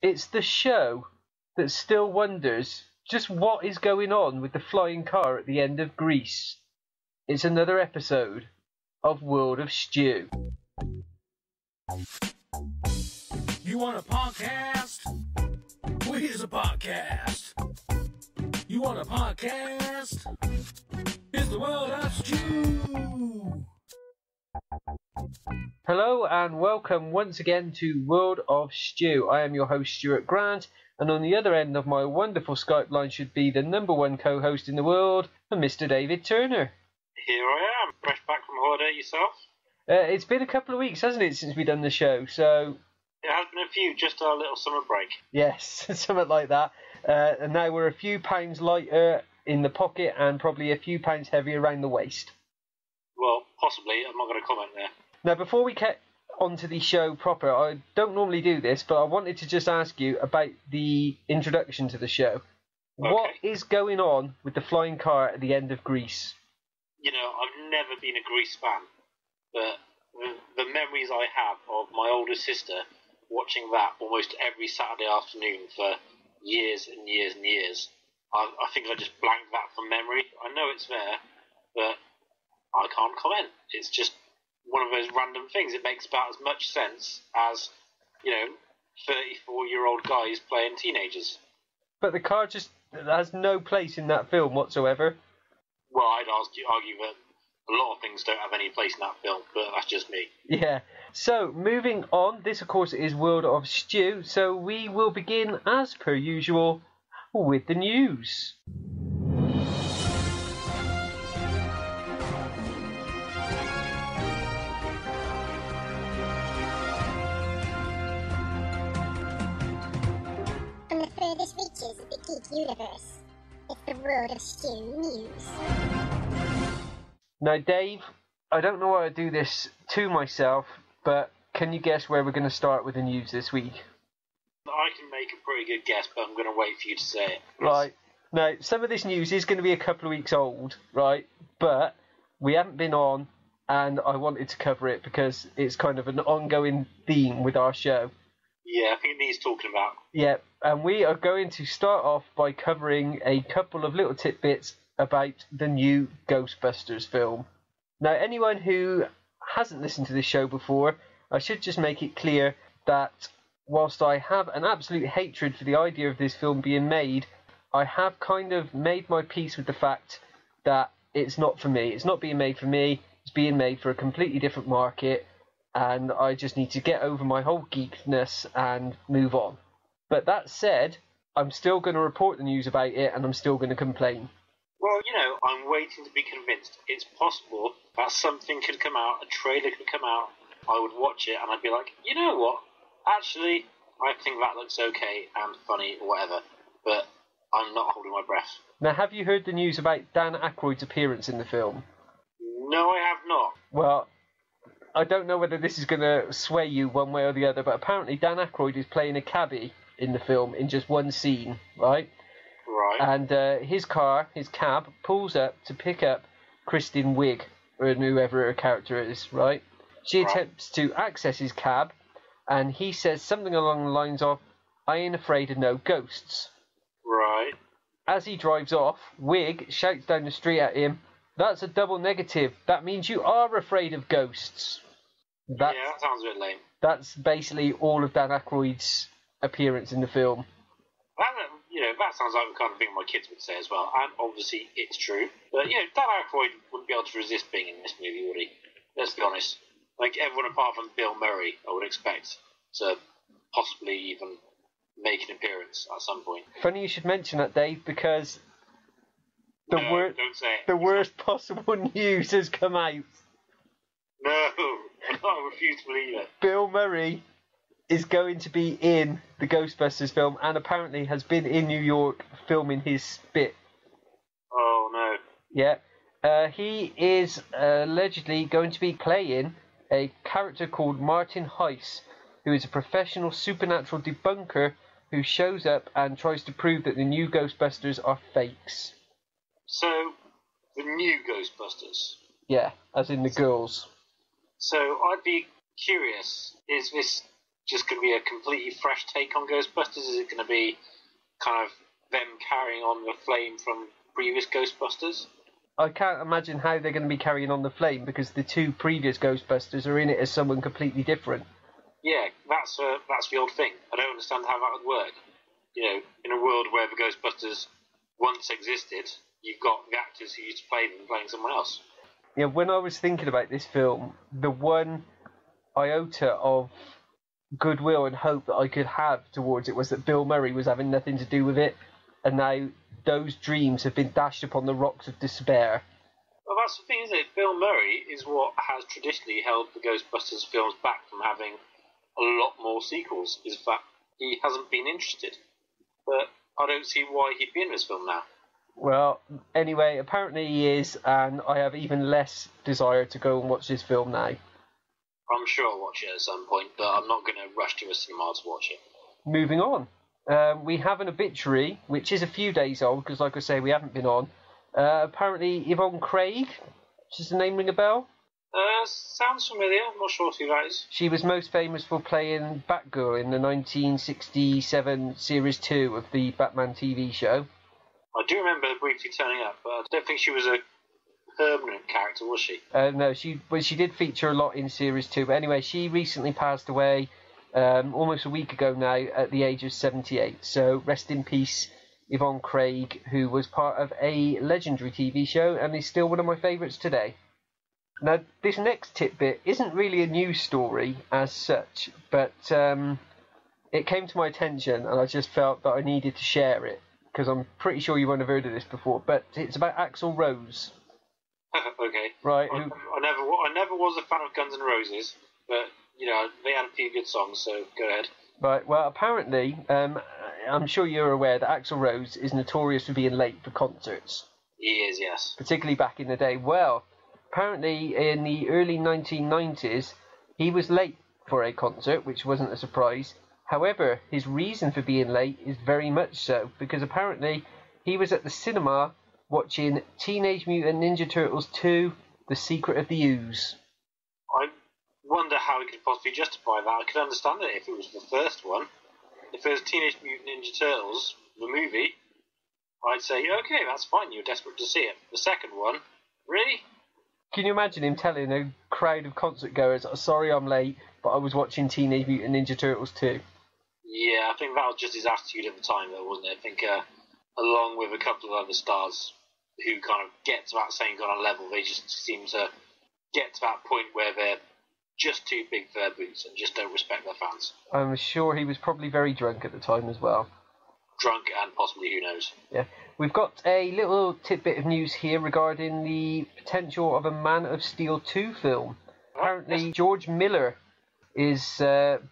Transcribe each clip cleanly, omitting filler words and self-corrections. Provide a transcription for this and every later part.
It's the show that still wonders just what is going on with the flying car at the end of Greece. It's another episode of World of Stu. You want a podcast? Well, here's a podcast. You want a podcast? It's the World of Stu. Hello and welcome once again to World of Stu. I am your host Stuart Grant, and on the other end of my wonderful Skype line should be the number one co-host in the world, Mr. David Turner. Here I am, fresh back from holiday. Yourself? It's been a couple of weeks, hasn't it, since we've done the show, so... It has been a few, just our little summer break. Yes, something like that. And now we're a few pounds lighter in the pocket and probably a few pounds heavier around the waist. Well, possibly. I'm not going to comment there. Now, before we get onto the show proper, I don't normally do this, but I wanted to just ask you about the introduction to the show. Okay. What is going on with the flying car at the end of Greece? You know, I've never been a Grease fan, but the memories I have of my older sister watching that almost every Saturday afternoon for years and years and years, I think I just blanked that from memory. I know it's there, but I can't comment. It's just one of those random things. It makes about as much sense as, 34-year-old guys playing teenagers. But the car just has no place in that film whatsoever. Well, I'd argue that a lot of things don't have any place in that film, but that's just me. Yeah. So, moving on, this of course is World of Stu, so we will begin, as per usual, with the news. From the furthest reaches of the geek universe, it's the World of Stu news. Now, Dave, I don't know why I do this to myself, but can you guess where we're going to start with the news this week? I can make a pretty good guess, but I'm going to wait for you to say it. Right. Now, some of this news is going to be a couple of weeks old, right? But we haven't been on, and I wanted to cover it because it's kind of an ongoing theme with our show. Yeah, I think it needs talking about. Yeah, and we are going to start off by covering a couple of little tidbits about the new Ghostbusters film. Now, anyone who hasn't listened to this show before, I should just make it clear that whilst I have an absolute hatred for the idea of this film being made, I have kind of made my peace with the fact that it's not for me. It's not being made for me. It's being made for a completely different market, and I just need to get over my whole geekness and move on. But that said, I'm still going to report the news about it, and I'm still going to complain. Well, I'm waiting to be convinced. It's possible that something could come out, a trailer could come out, I would watch it, and I'd be like, you know what? Actually, I think that looks okay and funny or whatever, but I'm not holding my breath. Now, have you heard the news about Dan Aykroyd's appearance in the film? No, I have not. Well, I don't know whether this is going to sway you one way or the other, but apparently Dan Aykroyd is playing a cabbie in the film in just one scene, right? Right. And his cab, pulls up to pick up Kristen Wiig, or whoever her character is, right? She attempts to access his cab, and he says something along the lines of, "I ain't afraid of no ghosts." Right. As he drives off, Wiig shouts down the street at him, "That's a double negative. That means you are afraid of ghosts." Yeah, that sounds a bit lame. That's basically all of Dan Aykroyd's appearance in the film. That sounds like the kind of thing my kids would say as well, and obviously it's true. But, Dan Aykroyd wouldn't be able to resist being in this movie, would he? Let's be honest. Like, everyone apart from Bill Murray, I would expect to possibly even make an appearance at some point. Funny you should mention that, Dave, because don't say it. The worst possible news has come out. No, I refuse to believe it. Bill Murray is going to be in the Ghostbusters film and apparently has been in New York filming his bit. Oh, no. Yeah. He is allegedly going to be playing a character called Martin Heiss, who is a professional supernatural debunker who shows up and tries to prove that the new Ghostbusters are fakes. So, the new Ghostbusters? Yeah, as in the girls. So, I'd be curious, is this just going to be a completely fresh take on Ghostbusters? Is it going to be kind of them carrying on the flame from previous Ghostbusters? I can't imagine how they're going to be carrying on the flame because the two previous Ghostbusters are in it as someone completely different. Yeah, that's the old thing. I don't understand how that would work. You know, in a world where the Ghostbusters once existed, you've got the actors who used to play them playing someone else. Yeah, when I was thinking about this film, the one iota of goodwill and hope that I could have towards it was that Bill Murray was having nothing to do with it, and now those dreams have been dashed upon the rocks of despair. Well, that's the thing, isn't it? Bill Murray is what has traditionally held the Ghostbusters films back from having a lot more sequels, is that he hasn't been interested. But I don't see why he'd be in this film now. Well, anyway, apparently he is, and I have even less desire to go and watch this film now. I'm sure I'll watch it at some point, but I'm not going to rush to a cinema to watch it. Moving on. We have an obituary, which is a few days old, because like I say, we haven't been on. Apparently Yvonne Craig, does the name ring a bell? Sounds familiar, I'm not sure who that is. She was most famous for playing Batgirl in the 1967 Series 2 of the Batman TV show. I do remember her briefly turning up, but I don't think she was a permanent character, was she? No, she did feature a lot in Series 2, but anyway, she recently passed away almost a week ago now at the age of 78, so rest in peace Yvonne Craig, who was part of a legendary TV show and is still one of my favourites today. Now, this next tidbit isn't really a news story as such, but it came to my attention and I just felt that I needed to share it, because I'm pretty sure you won't have heard of this before, but it's about Axl Rose. Okay. Right. I never was a fan of Guns N' Roses, but, you know, they had a few good songs, so go ahead. Right, well, apparently, I'm sure you're aware that Axl Rose is notorious for being late for concerts. He is, yes. Particularly back in the day. Well, apparently in the early 1990s, he was late for a concert, which wasn't a surprise. However, his reason for being late is very much so, because apparently he was at the cinema watching Teenage Mutant Ninja Turtles 2, The Secret of the Ooze. I wonder how he could possibly justify that. I could understand it if it was the first one. If it was Teenage Mutant Ninja Turtles, the movie, I'd say, okay, that's fine, you're desperate to see it. The second one, really? Can you imagine him telling a crowd of concert goers, sorry I'm late, but I was watching Teenage Mutant Ninja Turtles 2? Yeah, I think that was just his attitude at the time, though, wasn't it? I think, along with a couple of other stars who kind of get to that same kind of level, they just seem to get to that point where they're just too big for their boots and just don't respect their fans. I'm sure he was probably very drunk at the time as well. Drunk and possibly, who knows. Yeah. We've got a little tidbit of news here regarding the potential of a Man of Steel 2 film. Apparently, George Miller is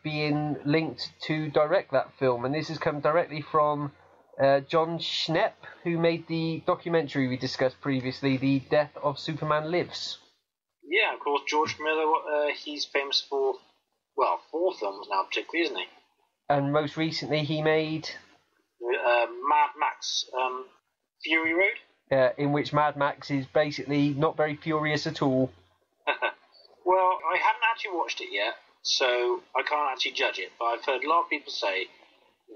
being linked to direct that film, and this has come directly from John Schnepp, who made the documentary we discussed previously, The Death of Superman Lives. Yeah, of course, George Miller, he's famous for, well, 4 films now particularly, isn't he? And most recently he made... Mad Max, Fury Road? In which Mad Max is basically not very furious at all. Well, I haven't actually watched it yet, so I can't actually judge it, but I've heard a lot of people say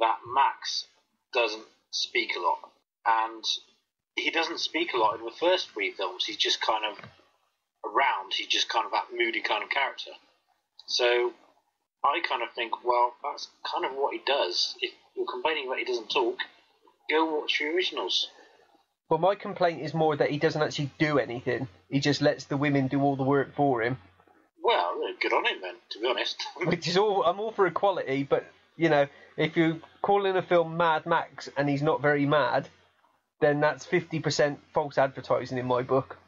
that Max doesn't speak a lot, and he doesn't speak a lot in the first 3 films. He's just kind of around, he's just kind of that moody kind of character. So I kind of think, well, that's kind of what he does. If you're complaining that he doesn't talk, go watch the originals. Well, my complaint is more that he doesn't actually do anything. He just lets the women do all the work for him. Well, good on him then, to be honest. Which is all, I'm all for equality, but, you know, if you call in a film Mad Max and he's not very mad, then that's 50% false advertising in my book.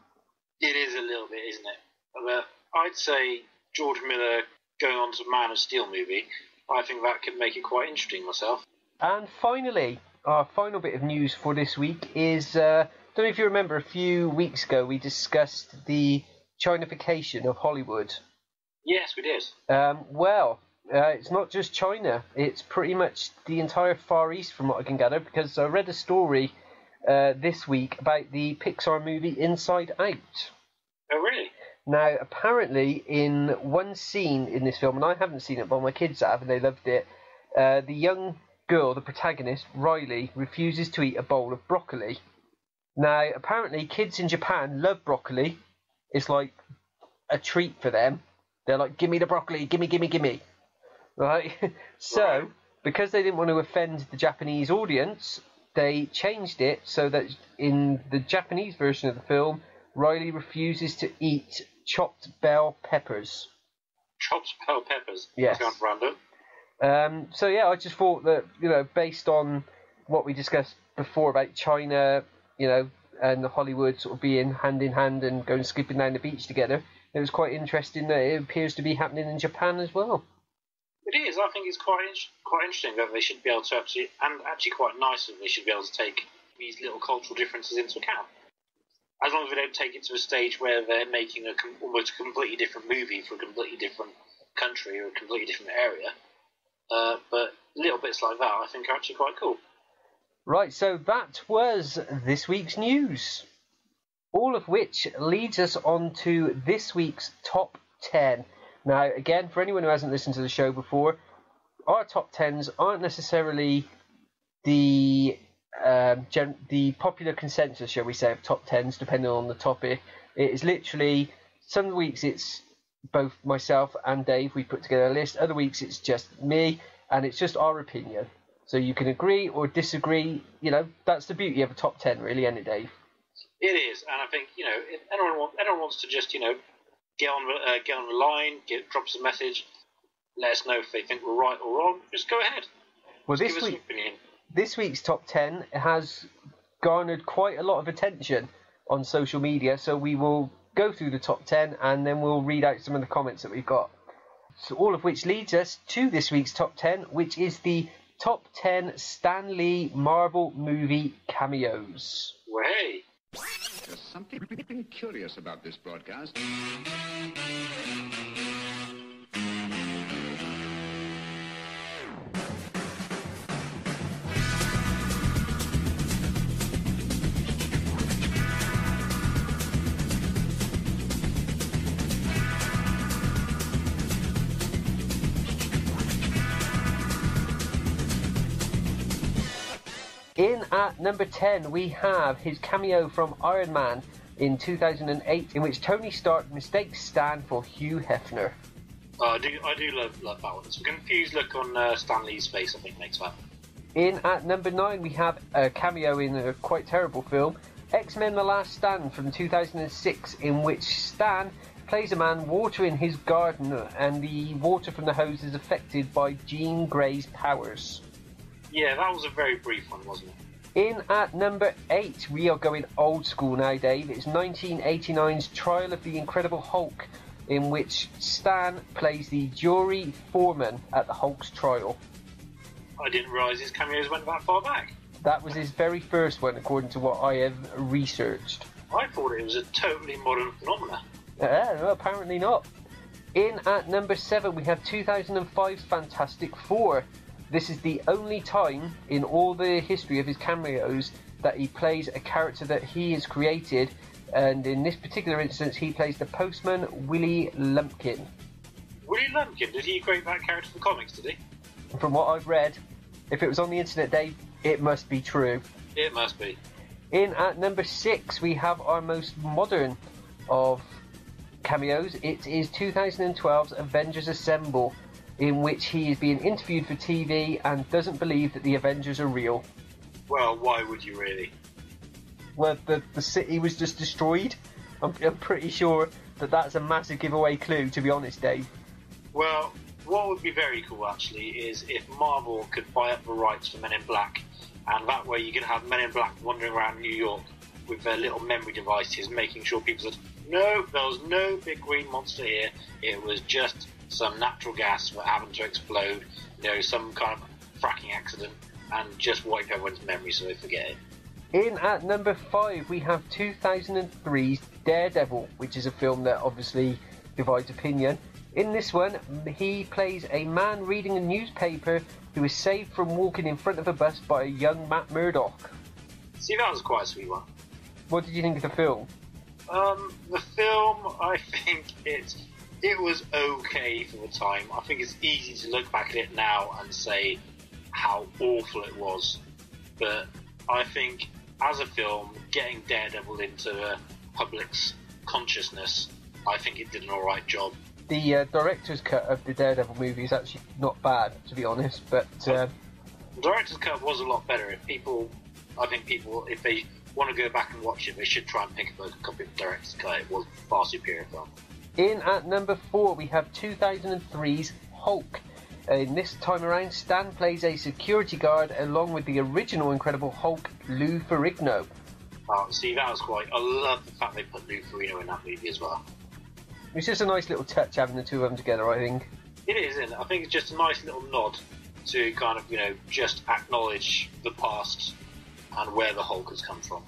It is a little bit, isn't it? But I'd say George Miller going on to Man of Steel movie, I think that could make it quite interesting myself. And finally, our final bit of news for this week is, I don't know if you remember, a few weeks ago we discussed the Chinification of Hollywood. Yes, we did. It's not just China, it's pretty much the entire Far East from what I can gather, because I read a story this week about the Pixar movie Inside Out. Oh, really? Now, apparently, in one scene in this film, and I haven't seen it, but my kids have, and they loved it, the young girl, the protagonist, Riley, refuses to eat a bowl of broccoli. Now, apparently, kids in Japan love broccoli. It's like a treat for them. They're like, gimme the broccoli, gimme. Right? So, because they didn't want to offend the Japanese audience, they changed it so that in the Japanese version of the film, Riley refuses to eat chopped bell peppers. Chopped bell peppers? Yes. That sounds random. So yeah, I just thought that, you know, based on what we discussed before about China, you know, and Hollywood sort of being hand in hand and going skipping down the beach together, it was quite interesting that it appears to be happening in Japan as well. It is. I think it's quite interesting that they should be able to actually quite nice that they should be able to take these little cultural differences into account. As long as they don't take it to a stage where they're making almost a completely different movie for a completely different country or a completely different area. But little bits like that I think are actually quite cool. Right, so that was this week's news. All of which leads us on to this week's top 10. Now, again, for anyone who hasn't listened to the show before, our top 10s aren't necessarily the popular consensus, shall we say, of top 10s, depending on the topic. It is literally, some weeks it's both myself and Dave, we put together a list. Other weeks it's just me, and it's just our opinion. So you can agree or disagree. You know, that's the beauty of a top 10, really, isn't it, Dave? It is, and I think, you know, if anyone wants to just, you know, get on the line, drop us a message, let us know if they think we're right or wrong. Just go ahead. Well, just give us an opinion. This week's top 10 has garnered quite a lot of attention on social media, so we will go through the top 10 and then we'll read out some of the comments that we've got. So all of which leads us to this week's top 10, which is the top 10 Stan Lee Marvel movie cameos. Way. There's something curious about this broadcast. In at number 10, we have his cameo from Iron Man in 2008, in which Tony Stark mistakes Stan for Hugh Hefner. I do love that one. It's a confused look on Stan Lee's face, I think, makes that. In at number 9, we have a cameo in a quite terrible film, X-Men The Last Stand from 2006, in which Stan plays a man watering his garden and the water from the hose is affected by Jean Grey's powers. Yeah, that was a very brief one, wasn't it? In at number 8, we are going old school now, Dave. It's 1989's Trial of the Incredible Hulk, in which Stan plays the jury foreman at the Hulk's trial. I didn't realise his cameos went that far back. That was his very first one, according to what I have researched. I thought it was a totally modern phenomenon. No, apparently not. In at number 7, we have 2005's Fantastic Four. This is the only time in all the history of his cameos that he plays a character that he has created, and in this particular instance he plays the postman Willie Lumpkin. Willie Lumpkin? Did he create that character for comics, did he? From what I've read, if it was on the internet, Dave, it must be true. It must be. In at number 6, we have our most modern of cameos. It is 2012's Avengers Assemble, in which he is being interviewed for TV and doesn't believe that the Avengers are real. Well, why would you really? Well, the city was just destroyed. I'm pretty sure that that's a massive giveaway clue, to be honest, Dave. Well, what would be very cool, actually, is if Marvel could buy up the rights for Men in Black, and that way you could have Men in Black wandering around New York with their little memory devices, making sure people said, no, there was no big green monster here, it was just some natural gas that happened to explode, you know, some kind of fracking accident, and just wipe everyone's memory so they forget it. In at number 5, we have 2003's Daredevil, which is a film that obviously divides opinion. In this one, he plays a man reading a newspaper who is saved from walking in front of a bus by a young Matt Murdock. See, that was quite a sweet one. What did you think of the film? The film, I think it was okay for the time. I think it's easy to look back at it now and say how awful it was. But I think, as a film, getting Daredevil into the public's consciousness, I think it did an alright job. The director's cut of the Daredevil movie is actually not bad, to be honest, but... The director's cut was a lot better. I think people, if they want to go back and watch it, they should try and pick up a copy of the director's cut. It was a far superior film. In at number 4, we have 2003's Hulk. In this time around, Stan plays a security guard along with the original Incredible Hulk, Lou Ferrigno. See, that was quite... I love the fact they put Lou Ferrigno in that movie as well. It's just a nice little touch having the two of them together, I think. It is, isn't it? I think it's just a nice little nod to kind of, just acknowledge the past and where the Hulk has come from.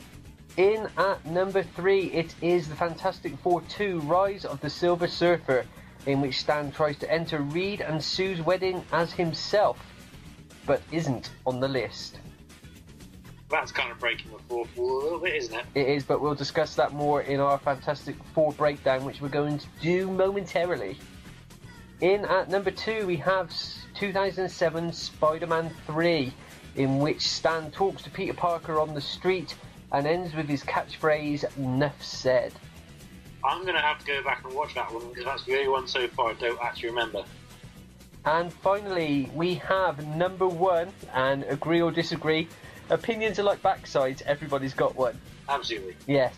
In at number 3, it is the Fantastic Four 2, Rise of the Silver Surfer, in which Stan tries to enter Reed and Sue's wedding as himself, but isn't on the list. That's kind of breaking the fourth wall a little bit, isn't it? It is, but we'll discuss that more in our Fantastic Four breakdown, which we're going to do momentarily. In at number 2, we have 2007 Spider-Man 3, in which Stan talks to Peter Parker on the street and ends with his catchphrase, "Nuff said." I'm going to have to go back and watch that one, because that's the only one so far I don't actually remember. And finally, we have number 1, and agree or disagree, opinions are like backsides, everybody's got one. Absolutely. Yes.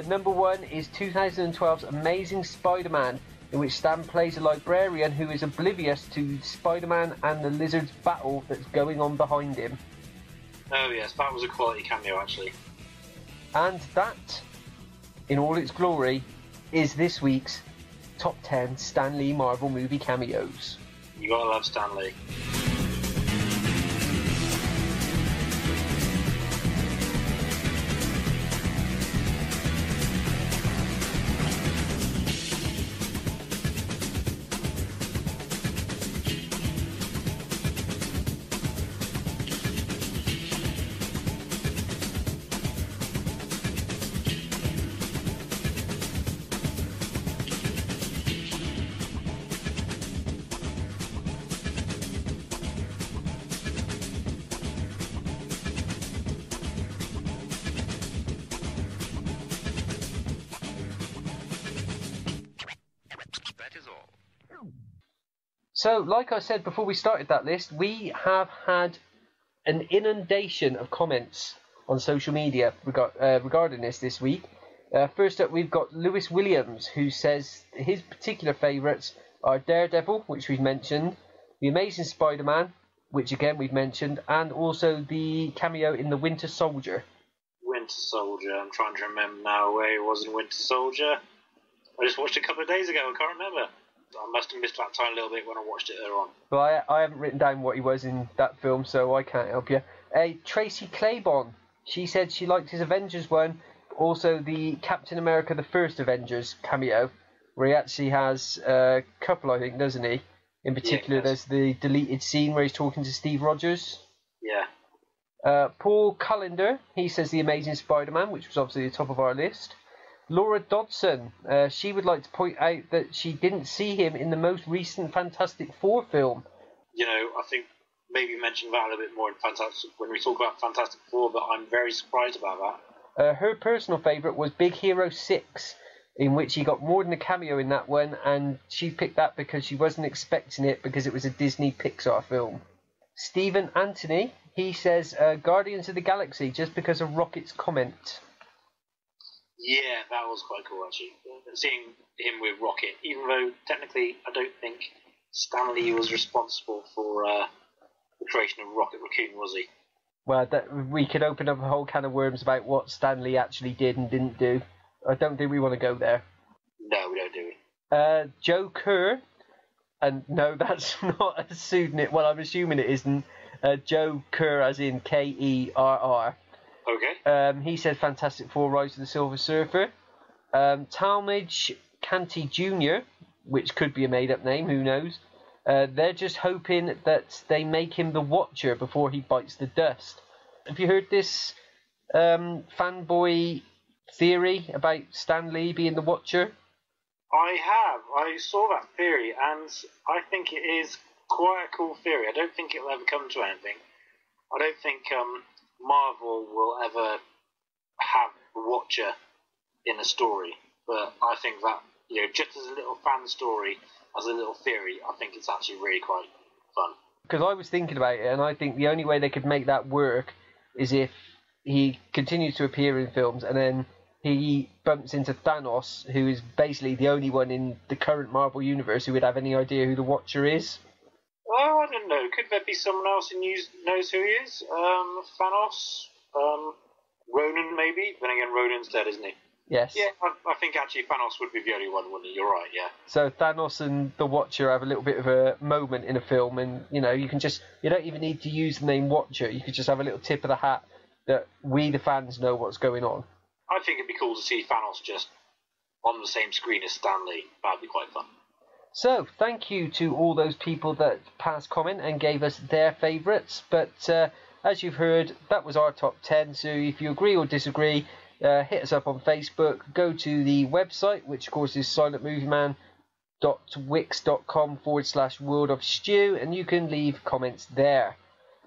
Number 1 is 2012's Amazing Spider-Man, in which Stan plays a librarian who is oblivious to Spider-Man and the Lizard's battle that's going on behind him. Oh yes, that was a quality cameo actually. And that, in all its glory, is this week's Top 10 Stan Lee Marvel movie cameos. You gotta love Stan Lee. So, like I said before we started that list, we have had an inundation of comments on social media regarding this week. First up, we've got Lewis Williams, who says his particular favourites are Daredevil, which we've mentioned, The Amazing Spider-Man, which again we've mentioned, and also the cameo in The Winter Soldier. Winter Soldier, I'm trying to remember now where he was in Winter Soldier. I just watched it a couple of days ago, I can't remember. I must have missed that time a little bit when I watched it earlier on. Well, I haven't written down what he was in that film, so I can't help you. Tracy Claiborne, she said she liked his Avengers one, also the Captain America the First Avengers cameo, where he actually has a couple, I think, doesn't he? In particular, there's the deleted scene where he's talking to Steve Rogers. Yeah. Paul Cullender, he says The Amazing Spider-Man, which was obviously the top of our list. Laura Dodson, she would like to point out that she didn't see him in the most recent Fantastic Four film. I think maybe mention that a little bit more in when we talk about Fantastic Four, but I'm very surprised about that. Her personal favourite was Big Hero 6, in which he got more than a cameo in that one, and she picked that because she wasn't expecting it because it was a Disney Pixar film. Stephen Anthony, he says Guardians of the Galaxy, just because of Rocket's comment. Yeah, that was quite cool actually. Seeing him with Rocket, even though technically I don't think Stan Lee was responsible for the creation of Rocket Raccoon, was he? Well, we could open up a whole can of worms about what Stan Lee actually did and didn't do. I don't think we want to go there. No, we don't, do we? Joe Kerr, and no, that's not a pseudonym. Well, I'm assuming it isn't. Joe Kerr, as in Kerr. Okay. He said Fantastic Four, Rise of the Silver Surfer. Talmadge Canty Jr., which could be a made-up name, who knows. They're just hoping that they make him the Watcher before he bites the dust. Have you heard this fanboy theory about Stan Lee being the Watcher? I have. I saw that theory, and I think it is quite a cool theory. I don't think it'll ever come to anything. I don't think Marvel will ever have the Watcher in a story, but I think that, just as a little fan story, as a little theory, I think it's actually really quite fun. Because I was thinking about it, and I think the only way they could make that work is if he continues to appear in films, and then he bumps into Thanos, who is basically the only one in the current Marvel universe who would have any idea who the Watcher is. Oh, I don't know. Could there be someone else who knows who he is? Thanos? Ronan, maybe? Then again, Ronan's dead, isn't he? Yes. Yeah, I think actually Thanos would be the only one, wouldn't he? You're right, yeah. So Thanos and the Watcher have a little bit of a moment in a film, and, you don't even need to use the name Watcher. You could just have a little tip of the hat that we, the fans, know what's going on. I think it'd be cool to see Thanos just on the same screen as Stan Lee. That'd be quite fun. So, thank you to all those people that passed comment and gave us their favourites. But as you've heard, that was our top 10. So if you agree or disagree, hit us up on Facebook. Go to the website, which of course is silentmovieman.wix.com/World of Stu, and you can leave comments there.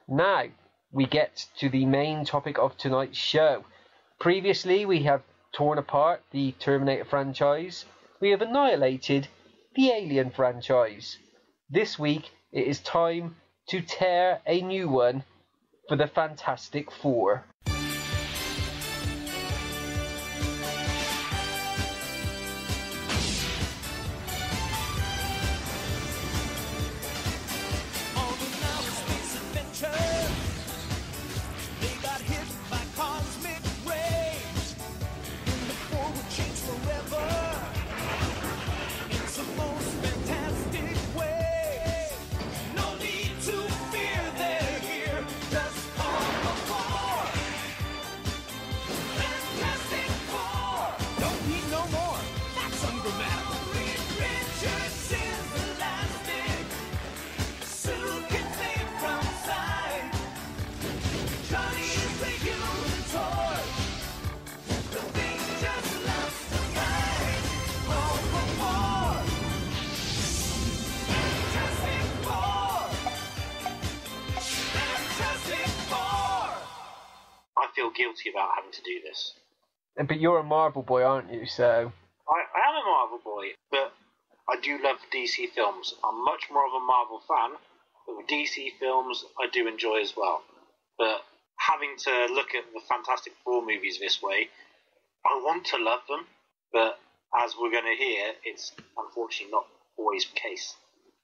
Now, we get to the main topic of tonight's show. Previously, we have torn apart the Terminator franchise. We have annihilated the Alien franchise. This week, it is time to tear a new one for the Fantastic Four. Guilty about having to do this. But you're a Marvel boy, aren't you? So I am a Marvel boy, but I do love DC films. I'm much more of a Marvel fan, but with DC films I do enjoy as well. But having to look at the Fantastic Four movies this way, I want to love them, but as we're going to hear, it's unfortunately not always the case.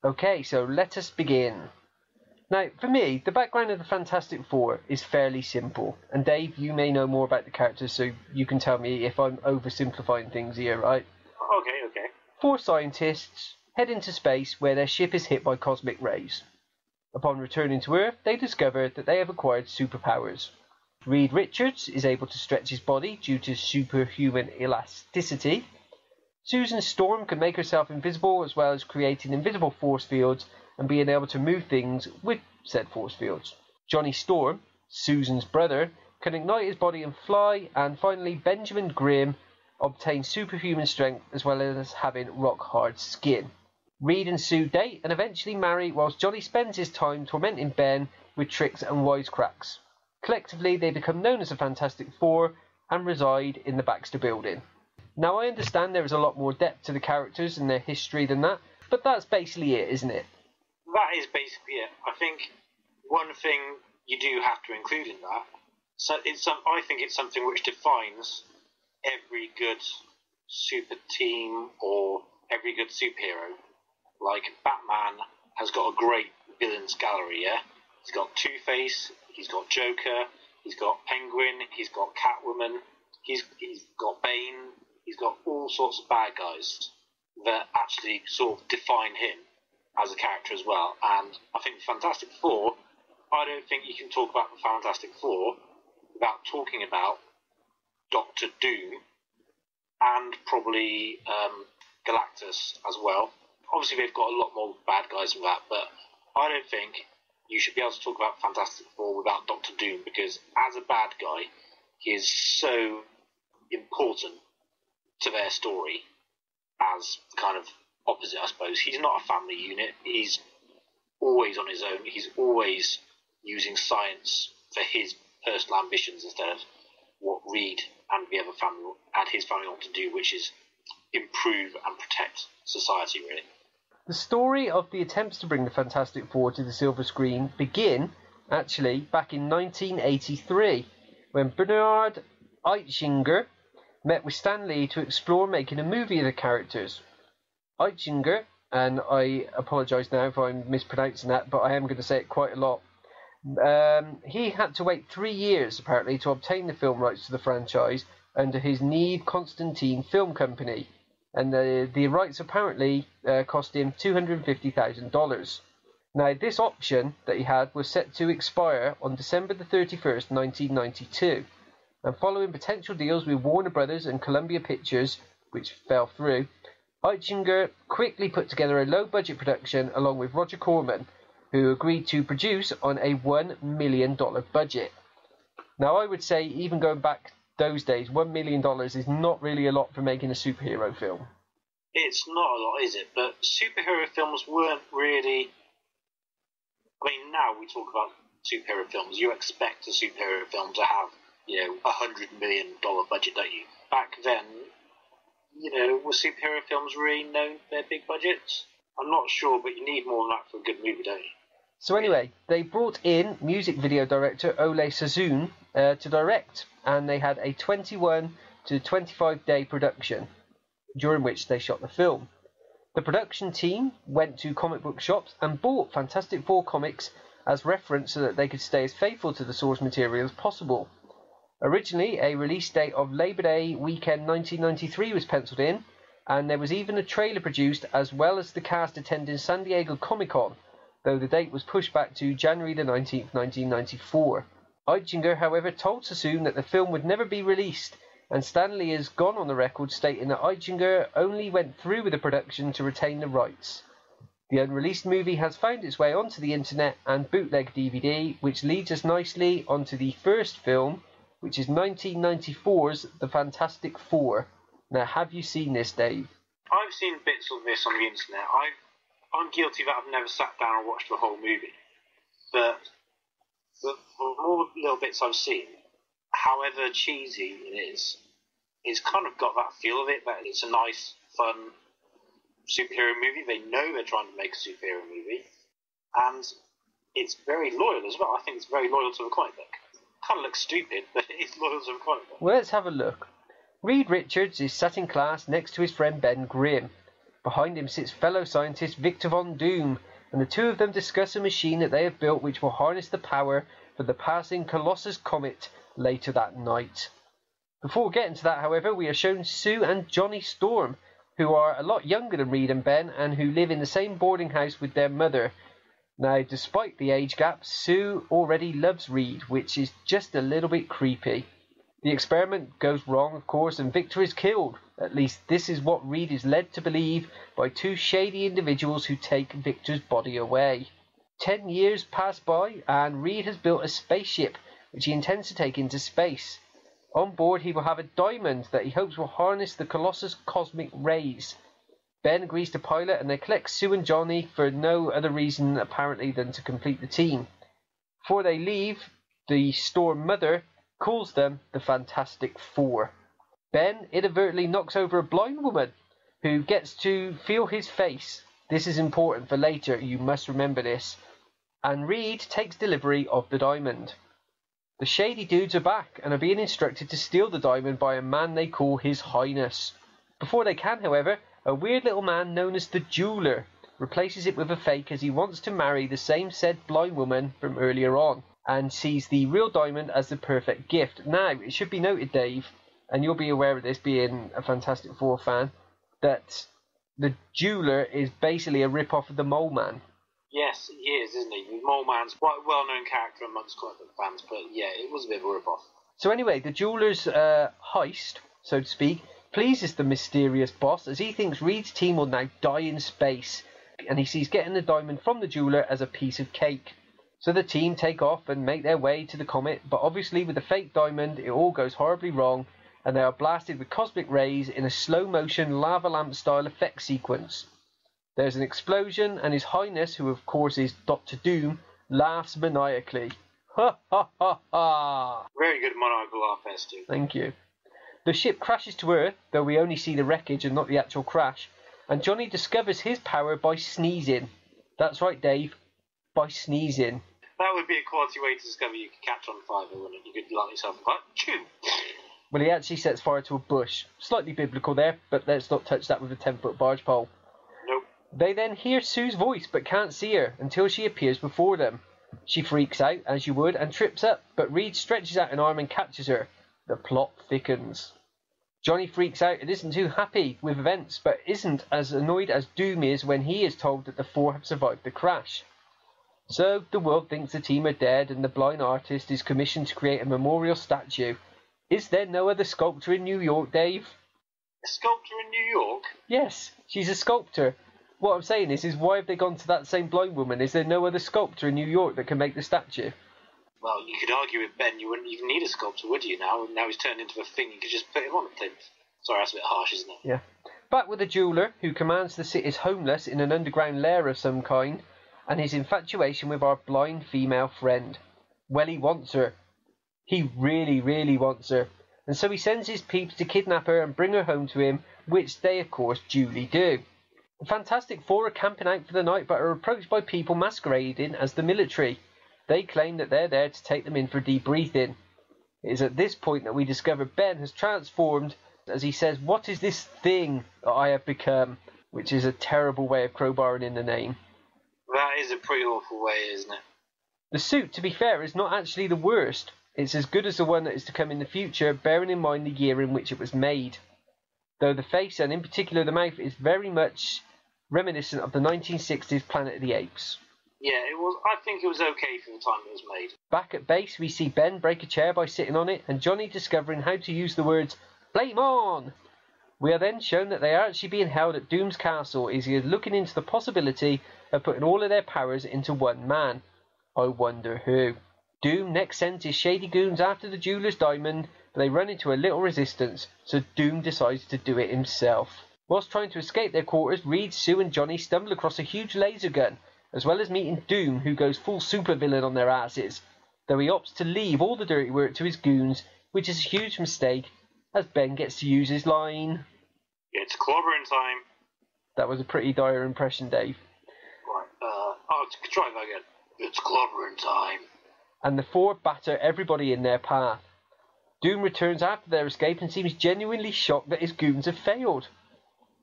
Okay, so let us begin. Now, for me, the background of the Fantastic Four is fairly simple. And Dave, you may know more about the characters, so you can tell me if I'm oversimplifying things here, right? Okay. 4 scientists head into space where their ship is hit by cosmic rays. Upon returning to Earth, they discover that they have acquired superpowers. Reed Richards is able to stretch his body due to superhuman elasticity. Susan Storm can make herself invisible, as well as creating invisible force fields and being able to move things with said force fields. Johnny Storm, Susan's brother, can ignite his body and fly, and finally Benjamin Grimm obtains superhuman strength as well as having rock-hard skin. Reed and Sue date and eventually marry, whilst Johnny spends his time tormenting Ben with tricks and wisecracks. Collectively, they become known as the Fantastic Four and reside in the Baxter Building. Now, I understand there is a lot more depth to the characters and their history than that, but that's basically it, isn't it? That is basically it. I think one thing you do have to include in that, I think it's something which defines every good super team or every good superhero. Like Batman has got a great villains gallery, yeah? He's got Two-Face, he's got Joker, he's got Penguin, he's got Catwoman, he's got Bane, he's got all sorts of bad guys that actually sort of define him as a character as well. And I think the Fantastic Four, I don't think you can talk about the Fantastic Four without talking about Dr. Doom and probably Galactus as well. Obviously they've got a lot more bad guys than that, but I don't think you should be able to talk about Fantastic Four without Dr. Doom, because as a bad guy, he is so important to their story as kind of opposite, I suppose. He's not a family unit. He's always on his own. He's always using science for his personal ambitions instead of what Reed and the other family and his family want to do, which is improve and protect society, really. The story of the attempts to bring the Fantastic Four to the silver screen begin, actually, back in 1983, when Bernard Eichinger met with Stan Lee to explore making a movie of the characters. Eichinger, and I apologise now if I'm mispronouncing that, but I am going to say it quite a lot. He had to wait 3 years, apparently, to obtain the film rights to the franchise under his Neve Constantine Film Company, and the rights apparently cost him $250,000. Now, this option that he had was set to expire on December the 31st, 1992, and following potential deals with Warner Brothers and Columbia Pictures, which fell through, Eichinger quickly put together a low-budget production along with Roger Corman, who agreed to produce on a $1 million budget. Now, I would say, even going back those days, $1 million is not really a lot for making a superhero film. It's not a lot, is it? But superhero films weren't really... I mean, now we talk about superhero films. You expect a superhero film to have, $100 million budget, don't you? Back then, were superhero films really known for their big budgets? I'm not sure, but you need more than that for a good movie, don't you? So anyway, they brought in music video director Ole Sassoon to direct, and they had a 21 to 25 day production, during which they shot the film. The production team went to comic book shops and bought Fantastic Four comics as reference so that they could stay as faithful to the source material as possible. Originally, a release date of Labor Day weekend 1993 was penciled in, and there was even a trailer produced as well as the cast attending San Diego Comic-Con, though the date was pushed back to January the 19th, 1994. Eichinger, however, told Sassoon that the film would never be released, and Stan Lee has gone on the record stating that Eichinger only went through with the production to retain the rights. The unreleased movie has found its way onto the internet and bootleg DVD, which leads us nicely onto the first film, which is 1994's The Fantastic Four. Now, have you seen this, Dave? I've seen bits of this on the internet. I'm guilty that I've never sat down and watched the whole movie. But from all the little bits I've seen, however cheesy it is, it's kind of got that feel of it, that it's a nice, fun superhero movie. They know they're trying to make a superhero movie. And it's very loyal as well. I think it's very loyal to the comic book. Kind of looks stupid, but it's loyal to the comic book. Well, let's have a look. Reed Richards is sat in class next to his friend Ben Grimm. Behind him sits fellow scientist Victor Von Doom, and the two of them discuss a machine that they have built which will harness the power for the passing Colossus comet later that night. Before getting to that, however, we are shown Sue and Johnny Storm, who are a lot younger than Reed and Ben, and who live in the same boarding house with their mother. Now, despite the age gap, Sue already loves Reed, which is just a little bit creepy. The experiment goes wrong, of course, and Victor is killed. At least this is what Reed is led to believe by two shady individuals who take Victor's body away. 10 years pass by, and Reed has built a spaceship which he intends to take into space. On board, he will have a diamond that he hopes will harness the Colossus cosmic rays. Ben agrees to pilot, and they collect Sue and Johnny for no other reason apparently than to complete the team. Before they leave, the Storm mother calls them the Fantastic Four. Ben inadvertently knocks over a blind woman who gets to feel his face. This is important for later, you must remember this. And Reed takes delivery of the diamond. The shady dudes are back and are being instructed to steal the diamond by a man they call His Highness. Before they can, however, a weird little man known as the Jeweler replaces it with a fake as he wants to marry the same said blind woman from earlier on, and sees the real diamond as the perfect gift. Now, it should be noted, Dave, and you'll be aware of this being a Fantastic Four fan, that the Jeweler is basically a rip-off of the Mole Man. Yes, he is, isn't he? The Mole Man's quite a well-known character amongst comic book fans, but yeah, it was a bit of a rip-off. So anyway, the Jeweler's heist, so to speak, pleases the mysterious boss as he thinks Reed's team will now die in space, and he sees getting the diamond from the Jeweler as a piece of cake. So the team take off and make their way to the comet, but obviously with the fake diamond it all goes horribly wrong, and they are blasted with cosmic rays in a slow-motion lava lamp style effect sequence. There's an explosion, and His Highness, who of course is Dr.Doom, laughs maniacally. Ha ha ha ha! Very good maniacal laugh there, Stu. Thank you. The ship crashes to Earth, though we only see the wreckage and not the actual crash, and Johnny discovers his power by sneezing. That's right, Dave, by sneezing. That would be a quality way to discover you could catch on fire, wouldn't it? You could light yourself on fire. Chew! Well, he actually sets fire to a bush. Slightly biblical there, but let's not touch that with a 10-foot barge pole. Nope. They then hear Sue's voice, but can't see her until she appears before them. She freaks out, as you would, and trips up, but Reed stretches out an arm and catches her. The plot thickens. Johnny freaks out and isn't too happy with events, but isn't as annoyed as Doom is when he is told that the four have survived the crash. So, the world thinks the team are dead, and the blind artist is commissioned to create a memorial statue. Is there no other sculptor in New York, Dave? A sculptor in New York? Yes, she's a sculptor. What I'm saying is why have they gone to that same blind woman? Is there no other sculptor in New York that can make the statue? Well, you could argue with Ben, you wouldn't even need a sculptor, would you, now? Now he's turned into a thing, you could just put him on a plinth. Sorry, that's a bit harsh, isn't it? Yeah. Back with the jeweller, who commands the city's homeless in an underground lair of some kind, and his infatuation with our blind female friend. Well, he wants her. He really, really wants her. And so he sends his peeps to kidnap her and bring her home to him, which they, of course, duly do. The Fantastic Four are camping out for the night, but are approached by people masquerading as the military. They claim that they're there to take them in for debriefing. It is at this point that we discover Ben has transformed, as he says, "What is this thing that I have become?" Which is a terrible way of crowbarring in the name. That is a pretty awful way, isn't it? The suit, to be fair, is not actually the worst. It's as good as the one that is to come in the future, bearing in mind the year in which it was made. Though the face, and in particular the mouth, is very much reminiscent of the 1960s Planet of the Apes. Yeah, I think it was okay for the time it was made. Back at base, we see Ben break a chair by sitting on it, and Johnny discovering how to use the words, "Flame on!" We are then shown that they are actually being held at Doom's castle, as he is looking into the possibility of putting all of their powers into one man. I wonder who. Doom next sends his shady goons after the jeweller's diamond, but they run into a little resistance, so Doom decides to do it himself. Whilst trying to escape their quarters, Reed, Sue and Johnny stumble across a huge laser gun, as well as meeting Doom, who goes full supervillain on their asses, though he opts to leave all the dirty work to his goons, which is a huge mistake, as Ben gets to use his line. It's clobbering time. That was a pretty dire impression, Dave. Right, try that again. It's clobbering time. And the four batter everybody in their path. Doom returns after their escape and seems genuinely shocked that his goons have failed.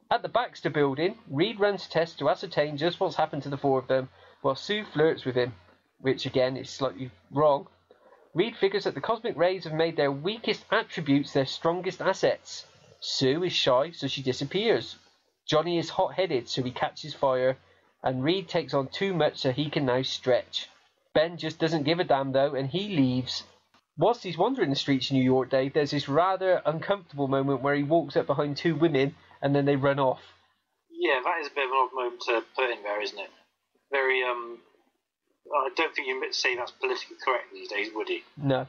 At the Baxter building, Reed runs tests to ascertain just what's happened to the four of them, while Sue flirts with him, which again is slightly wrong. Reed figures that the cosmic rays have made their weakest attributes their strongest assets. Sue is shy, so she disappears. Johnny is hot-headed, so he catches fire, and Reed takes on too much, so he can now stretch. Ben just doesn't give a damn though, and he leaves. Whilst he's wandering the streets of New York, Dave, there's this rather uncomfortable moment where he walks up behind two women and then they run off. Yeah, that is a bit of an odd moment to put in there, isn't it? Very, I don't think you'd say that's politically correct these days, would he? No.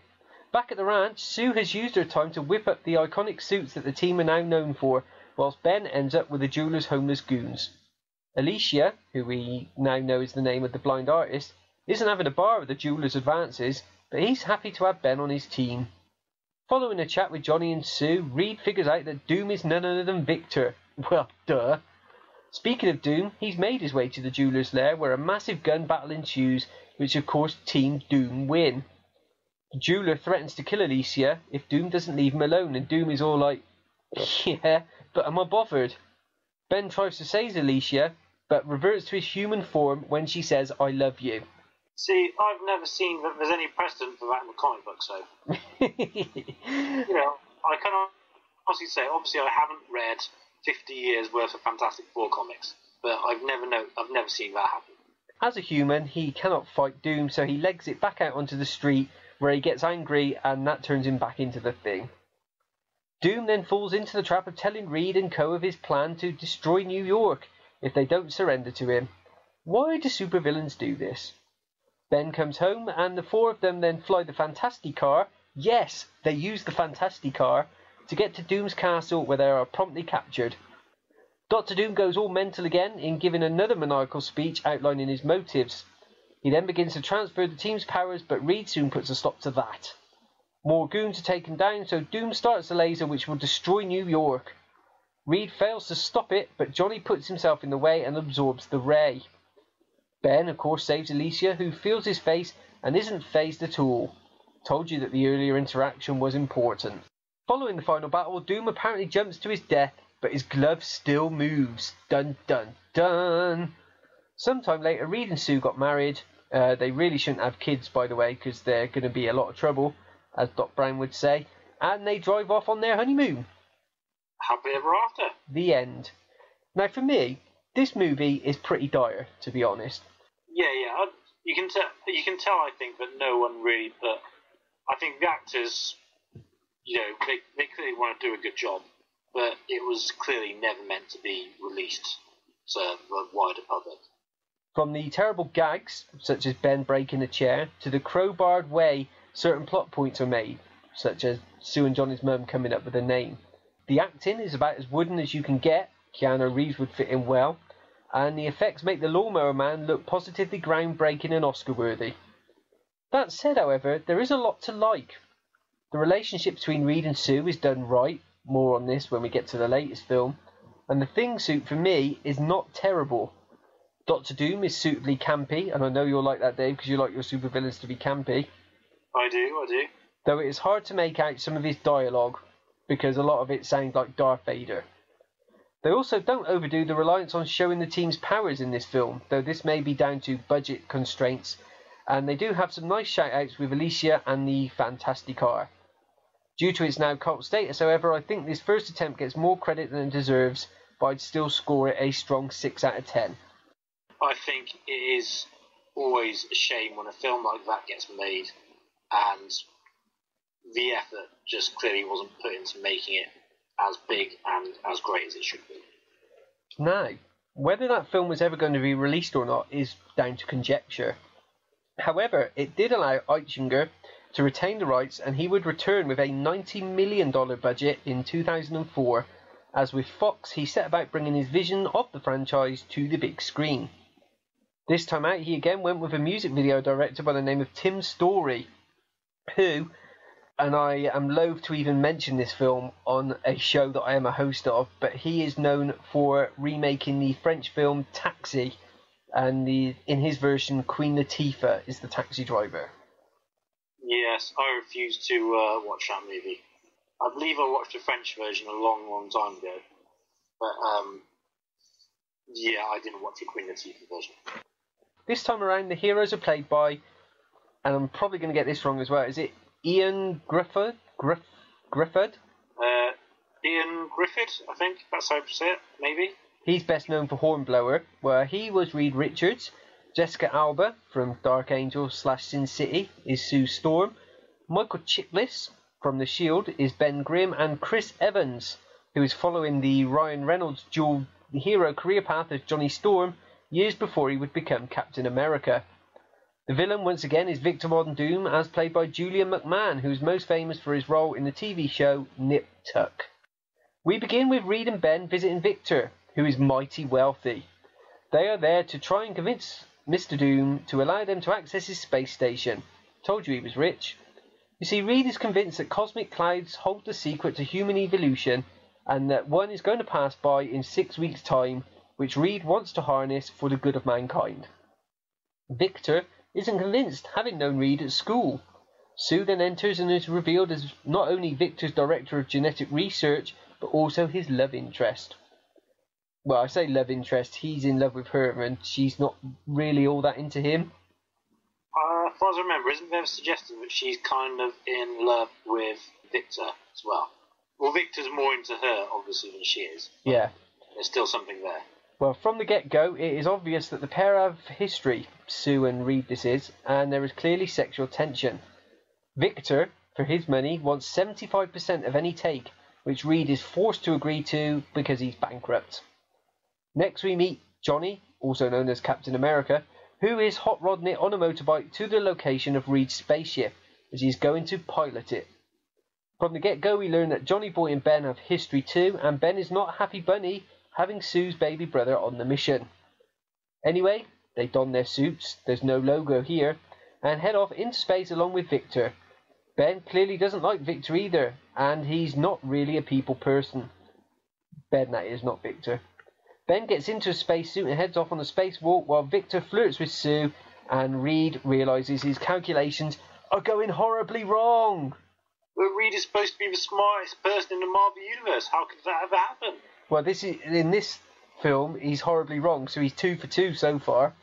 Back at the ranch, Sue has used her time to whip up the iconic suits that the team are now known for, whilst Ben ends up with the jeweller's homeless goons. Alicia, who we now know is the name of the blind artist, isn't having a bar with the jeweller's advances, but he's happy to have Ben on his team. Following a chat with Johnny and Sue, Reed figures out that Doom is none other than Victor. Well, duh. Speaking of Doom, he's made his way to the jeweller's lair, where a massive gun battle ensues, which of course Team Doom win. The jeweller threatens to kill Alicia if Doom doesn't leave him alone, and Doom is all like, "Yeah, but am I bothered?" Ben tries to save Alicia, but reverts to his human form when she says, "I love you." See, I've never seen that there's any precedent for that in the comic book, so... You know, I can honestly say, obviously I haven't read 50 years worth of Fantastic Four comics, but I've never seen that happen. As a human, he cannot fight Doom, so he legs it back out onto the street, where he gets angry, and that turns him back into the Thing. Doom then falls into the trap of telling Reed and co of his plan to destroy New York if they don't surrender to him. Why do supervillains do this? Ben comes home, and the four of them then fly the Fantastic Car. Yes, they use the Fantastic Car to get to Doom's castle, where they are promptly captured. Dr. Doom goes all mental again in giving another maniacal speech outlining his motives. He then begins to transfer the team's powers, but Reed soon puts a stop to that. More goons are taken down, so Doom starts a laser which will destroy New York. Reed fails to stop it, but Johnny puts himself in the way and absorbs the ray. Ben, of course, saves Alicia, who feels his face and isn't fazed at all. Told you that the earlier interaction was important. Following the final battle, Doom apparently jumps to his death, but his glove still moves. Dun dun dun! Sometime later, Reed and Sue got married. They really shouldn't have kids, by the way, because they're going to be a lot of trouble, as Doc Brown would say. And they drive off on their honeymoon. Happily ever after. The end. Now, for me, this movie is pretty dire, to be honest. Yeah. You can tell, I think, that no one really put... I think the actors, they clearly want to do a good job, but it was clearly never meant to be released to the wider public. From the terrible gags, such as Ben breaking a chair, to the crowbarred way certain plot points are made, such as Sue and Johnny's mum coming up with a name. The acting is about as wooden as you can get. Keanu Reeves would fit in well, and the effects make the Lawnmower Man look positively groundbreaking and Oscar-worthy. That said, however, there is a lot to like. The relationship between Reed and Sue is done right, more on this when we get to the latest film, and the Thing suit for me is not terrible. Dr. Doom is suitably campy, and I know you'll like that, Dave, because you like your supervillains to be campy. I do. Though it is hard to make out some of his dialogue, because a lot of it sounds like Darth Vader. They also don't overdo the reliance on showing the team's powers in this film, though this may be down to budget constraints, and they do have some nice shout-outs with Alicia and the Fantastic Car. Due to its now cult status, however, I think this first attempt gets more credit than it deserves, but I'd still score it a strong 6 out of 10. I think it is always a shame when a film like that gets made, and the effort just clearly wasn't put into making it as big and as great as it should be. Now, whether that film was ever going to be released or not is down to conjecture. However, it did allow Eichinger to retain the rights, and he would return with a $90 million budget in 2004, as with Fox he set about bringing his vision of the franchise to the big screen. This time out he again went with a music video director by the name of Tim Story, who, and I am loath to even mention this film on a show that I am a host of, but he is known for remaking the French film Taxi, and in his version Queen Latifah is the taxi driver. Yes, I refuse to watch that movie. I believe I watched the French version a long, long time ago, but I didn't watch the Queen Latifah version. This time around the heroes are played by, and I'm probably going to get this wrong as well, is it Ian Griffith? Ian Griffith, I think that's how you say it, maybe. He's best known for Hornblower, where he was Reed Richards. Jessica Alba from Dark Angel / Sin City is Sue Storm. Michael Chiklis from The Shield is Ben Grimm, and Chris Evans, who is following the Ryan Reynolds dual hero career path as Johnny Storm years before he would become Captain America. The villain once again is Victor Von Doom, as played by Julian McMahon, who is most famous for his role in the TV show Nip Tuck. We begin with Reed and Ben visiting Victor, who is mighty wealthy. They are there to try and convince Mr. Doom to allow them to access his space station. Told you he was rich. You see, Reed is convinced that cosmic clouds hold the secret to human evolution, and that one is going to pass by in 6 weeks' time, which Reed wants to harness for the good of mankind. Victor isn't convinced, having known Reed at school. Sue then enters and is revealed as not only Victor's director of genetic research, but also his love interest. Well, I say love interest, he's in love with her and she's not really all that into him. As far as I remember, isn't there a suggestion that she's kind of in love with Victor as well? Well, Victor's more into her, obviously, than she is. Yeah. There's still something there. Well, from the get-go, it is obvious that the pair have history, Sue and Reed this is, and there is clearly sexual tension. Victor, for his money, wants 75% of any take, which Reed is forced to agree to because he's bankrupt. Next we meet Johnny, also known as Captain America, who is hot rodding it on a motorbike to the location of Reed's spaceship, as he's going to pilot it. From the get-go, we learn that Johnny Boy and Ben have history too, and Ben is not Happy Bunny, having Sue's baby brother on the mission. Anyway, they don their suits, there's no logo here, and head off into space along with Victor. Ben clearly doesn't like Victor either, and he's not really a people person. Ben, that is, not Victor. Ben gets into a spacesuit and heads off on a spacewalk while Victor flirts with Sue, and Reed realises his calculations are going horribly wrong. But Reed is supposed to be the smartest person in the Marvel Universe. How could that ever happen? Well, in this film, he's horribly wrong, so he's 2 for 2 so far.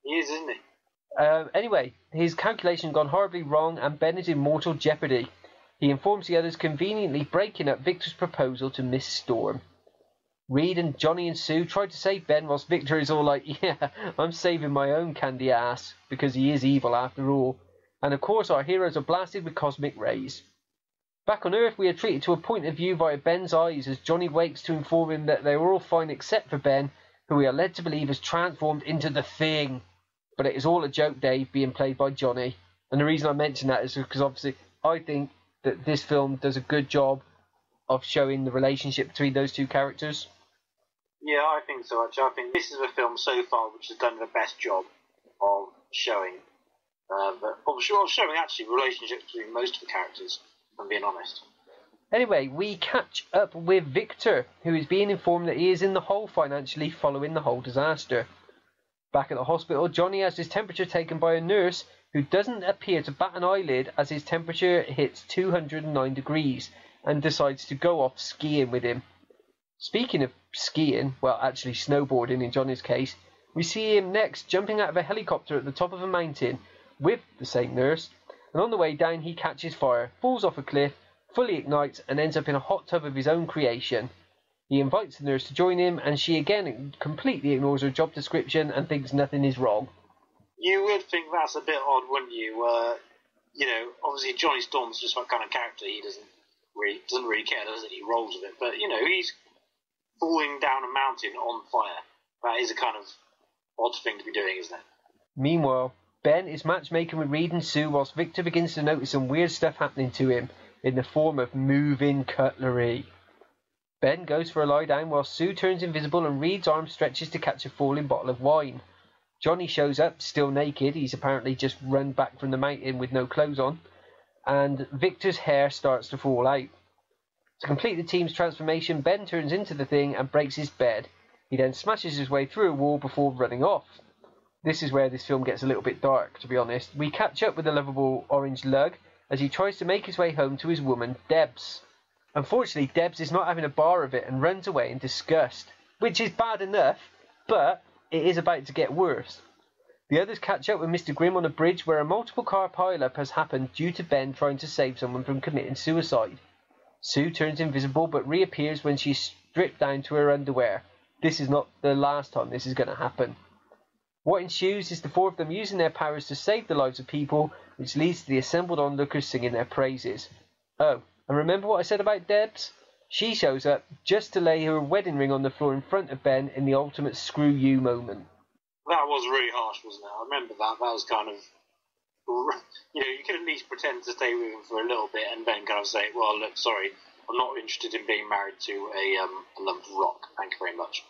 He is, isn't he? Anyway, his calculation gone horribly wrong, and Ben is in mortal jeopardy. He informs the others, conveniently breaking up Victor's proposal to Miss Storm. Reed and Johnny and Sue try to save Ben, whilst Victor is all like, yeah, I'm saving my own candy ass, because he is evil after all. And of course our heroes are blasted with cosmic rays. Back on Earth, we are treated to a point of view via Ben's eyes as Johnny wakes to inform him that they are all fine except for Ben, who we are led to believe has transformed into the Thing. But it is all a joke, Dave, being played by Johnny. And the reason I mention that is because obviously I think that this film does a good job of showing the relationship between those two characters. Yeah, I think so, actually. I think this is a film so far which has done the best job of showing showing actually relationships between most of the characters, if I'm being honest. Anyway, we catch up with Victor, who is being informed that he is in the hole financially following the whole disaster. Back at the hospital, Johnny has his temperature taken by a nurse who doesn't appear to bat an eyelid as his temperature hits 209 degrees and decides to go off skiing with him. Speaking of skiing, well, actually snowboarding in Johnny's case, we see him next jumping out of a helicopter at the top of a mountain with the same nurse, and on the way down he catches fire, falls off a cliff, fully ignites, and ends up in a hot tub of his own creation. He invites the nurse to join him, and she again completely ignores her job description and thinks nothing is wrong. You would think that's a bit odd, wouldn't you? Obviously Johnny Storm's just what kind of character. He doesn't really care, does he? He rolls with it. But, he's falling down a mountain on fire. That is a kind of odd thing to be doing, isn't it? Meanwhile, Ben is matchmaking with Reed and Sue whilst Victor begins to notice some weird stuff happening to him in the form of moving cutlery. Ben goes for a lie down while Sue turns invisible and Reed's arm stretches to catch a falling bottle of wine. Johnny shows up, still naked. He's apparently just run back from the mountain with no clothes on. And Victor's hair starts to fall out. To complete the team's transformation, Ben turns into the Thing and breaks his bed. He then smashes his way through a wall before running off. This is where this film gets a little bit dark, to be honest. We catch up with the lovable orange lug as he tries to make his way home to his woman, Debs. Unfortunately, Debs is not having a bar of it and runs away in disgust, which is bad enough, but it is about to get worse. The others catch up with Mr. Grimm on a bridge where a multiple car pile-up has happened due to Ben trying to save someone from committing suicide. Sue turns invisible but reappears when she's stripped down to her underwear. This is not the last time this is going to happen. What ensues is the four of them using their powers to save the lives of people, which leads to the assembled onlookers singing their praises. Oh, and remember what I said about Debs? She shows up just to lay her wedding ring on the floor in front of Ben in the ultimate screw you moment. That was really harsh, wasn't it? I remember that. That was kind of... you could at least pretend to stay with him for a little bit and then kind of say, well, look, sorry, I'm not interested in being married to a lump of rock. Thank you very much.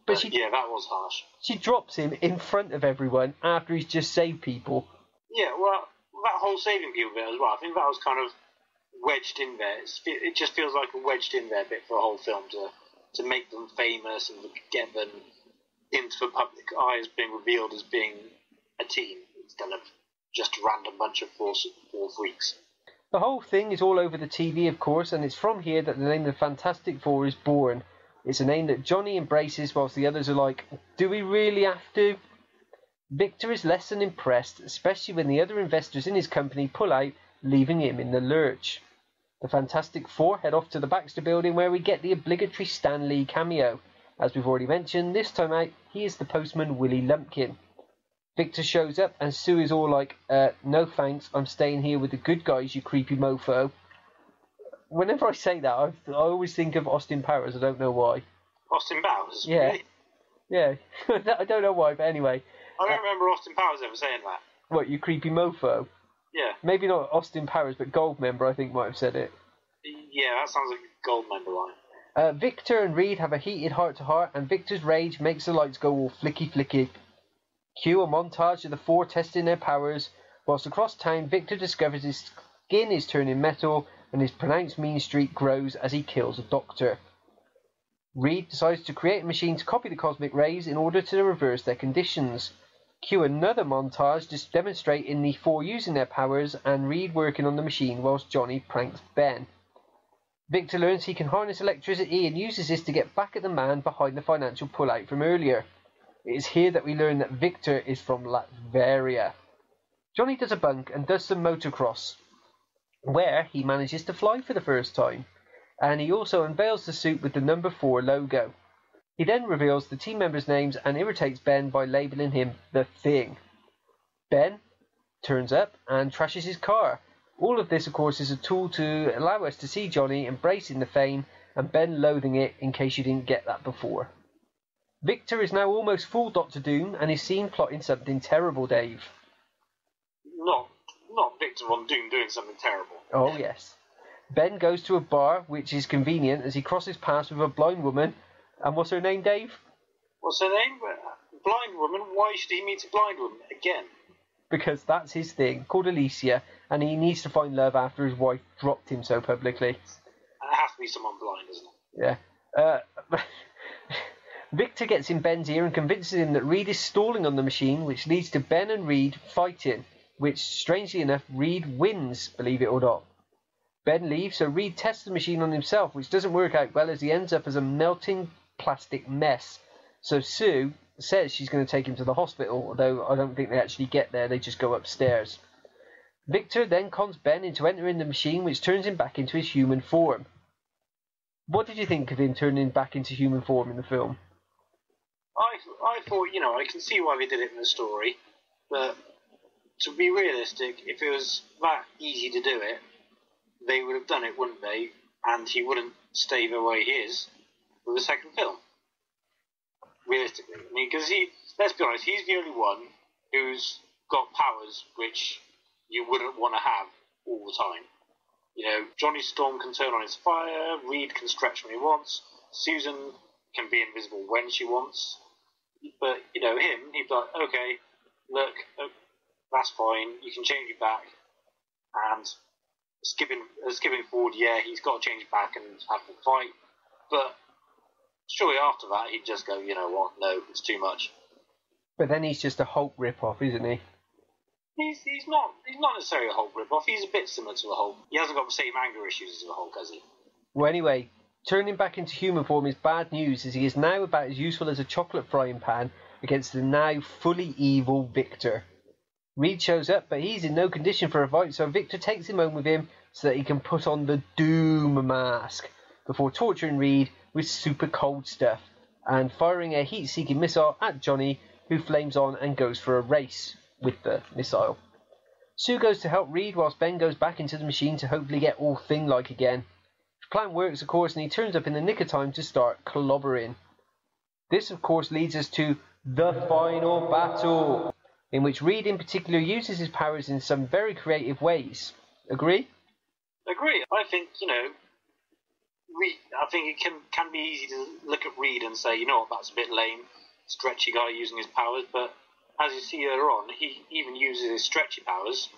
But yeah, that was harsh. She drops him in front of everyone after he's just saved people. Yeah, well, that whole saving people bit as well, I think that was kind of wedged in there. It just feels like a wedged in there bit for a whole film to make them famous and to get them into the public eye as being revealed as being a team instead of just a random bunch of four freaks. The whole thing is all over the TV, of course, and it's from here that the name of the Fantastic Four is born. It's a name that Johnny embraces whilst the others are like, do we really have to? Victor is less than impressed, especially when the other investors in his company pull out, leaving him in the lurch. The Fantastic Four head off to the Baxter building where we get the obligatory Stan Lee cameo. As we've already mentioned, this time out, he is the postman Willie Lumpkin. Victor shows up and Sue is all like, no thanks, I'm staying here with the good guys, you creepy mofo. Whenever I say that, I always think of Austin Powers, I don't know why. Austin Powers? Yeah. Really? Yeah, I don't know why, but anyway. I don't remember Austin Powers ever saying that. What, you creepy mofo? Yeah. Maybe not Austin Powers, but Goldmember, I think, might have said it. Yeah, that sounds like a Goldmember line. Victor and Reed have a heated heart-to-heart, and Victor's rage makes the lights go all flicky-flicky. Cue a montage of the four testing their powers, whilst across town Victor discovers his skin is turning metal and his pronounced mean streak grows as he kills a doctor. Reed decides to create a machine to copy the cosmic rays in order to reverse their conditions. Cue another montage just demonstrating the four using their powers and Reed working on the machine whilst Johnny pranks Ben. Victor learns he can harness electricity and uses this to get back at the man behind the financial pullout from earlier. It is here that we learn that Victor is from Latveria. Johnny does a bunk and does some motocross, where he manages to fly for the first time, and he also unveils the suit with the number 4 logo. He then reveals the team members' names and irritates Ben by labelling him The Thing. Ben turns up and trashes his car. All of this, of course, is a tool to allow us to see Johnny embracing the fame and Ben loathing it, in case you didn't get that before. Victor is now almost full Dr. Doom and is seen plotting something terrible, Dave. Not Victor on Doom doing something terrible. Oh, yes. Ben goes to a bar, which is convenient, as he crosses paths with a blind woman. And what's her name, Dave? What's her name? Blind woman? Why should he meet a blind woman again? Because that's his thing, called Alicia, and he needs to find love after his wife dropped him so publicly. It has to be someone blind, doesn't it? Yeah. Victor gets in Ben's ear and convinces him that Reed is stalling on the machine, which leads to Ben and Reed fighting, which, strangely enough, Reed wins, believe it or not. Ben leaves, so Reed tests the machine on himself, which doesn't work out well as he ends up as a melting plastic mess. So Sue says she's going to take him to the hospital, although I don't think they actually get there, they just go upstairs. Victor then cons Ben into entering the machine, which turns him back into his human form. What did you think of him turning back into human form in the film? I thought, I can see why they did it in the story, but to be realistic, if it was that easy to do it, they would have done it, wouldn't they? And he wouldn't stay the way he is for the second film. Realistically. I mean, because let's be honest, he's the only one who's got powers which you wouldn't want to have all the time. Johnny Storm can turn on his fire, Reed can stretch when he wants, Susan can be invisible when she wants. But, him, he'd be like, okay, look, that's fine, you can change it back. And skipping forward, yeah, he's got to change it back and have a fight. But surely after that, he'd just go, you know what, no, it's too much. But then he's just a Hulk rip-off, isn't he? He's not necessarily a Hulk rip-off. He's a bit similar to a Hulk. He hasn't got the same anger issues as a Hulk, has he? Well, anyway, turning back into human form is bad news, as he is now about as useful as a chocolate frying pan against the now fully evil Victor. Reed shows up, but he's in no condition for a fight, so Victor takes him home with him so that he can put on the Doom mask before torturing Reed with super cold stuff and firing a heat-seeking missile at Johnny, who flames on and goes for a race with the missile. Sue goes to help Reed whilst Ben goes back into the machine to hopefully get all thing-like again. His plan works, of course, and he turns up in the nick of time to start clobbering. This, of course, leads us to the final battle, in which Reed in particular uses his powers in some very creative ways. Agree? Agree. I think, I think it can be easy to look at Reed and say, that's a bit lame, stretchy guy using his powers, but as you see earlier on, he even uses his stretchy powers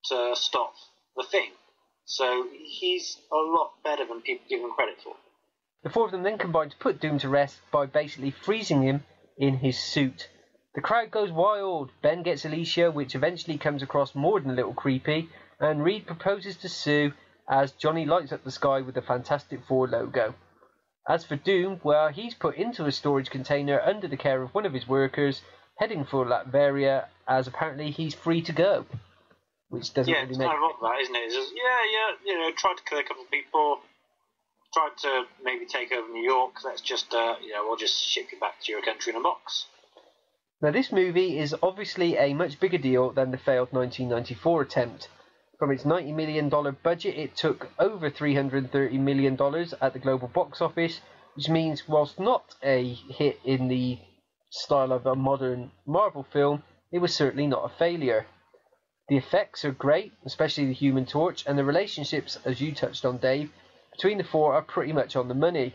to stop the Thing. So he's a lot better than people give him credit for. The four of them then combine to put Doom to rest by basically freezing him in his suit. The crowd goes wild. Ben gets Alicia, which eventually comes across more than a little creepy, and Reed proposes to Sue as Johnny lights up the sky with the Fantastic Four logo. As for Doom, well, he's put into a storage container under the care of one of his workers, heading for Latveria, as apparently he's free to go. Which doesn't really it's make... kind of like that, isn't it? It's just, tried to kill a couple of people, tried to maybe take over New York, let's just, we'll just ship you back to your country in a box. Now, this movie is obviously a much bigger deal than the failed 1994 attempt. From its $90 million budget, it took over $330 million at the global box office, which means, whilst not a hit in the style of a modern Marvel film, it was certainly not a failure. The effects are great, especially the Human Torch, and the relationships, as you touched on, Dave, between the four are pretty much on the money.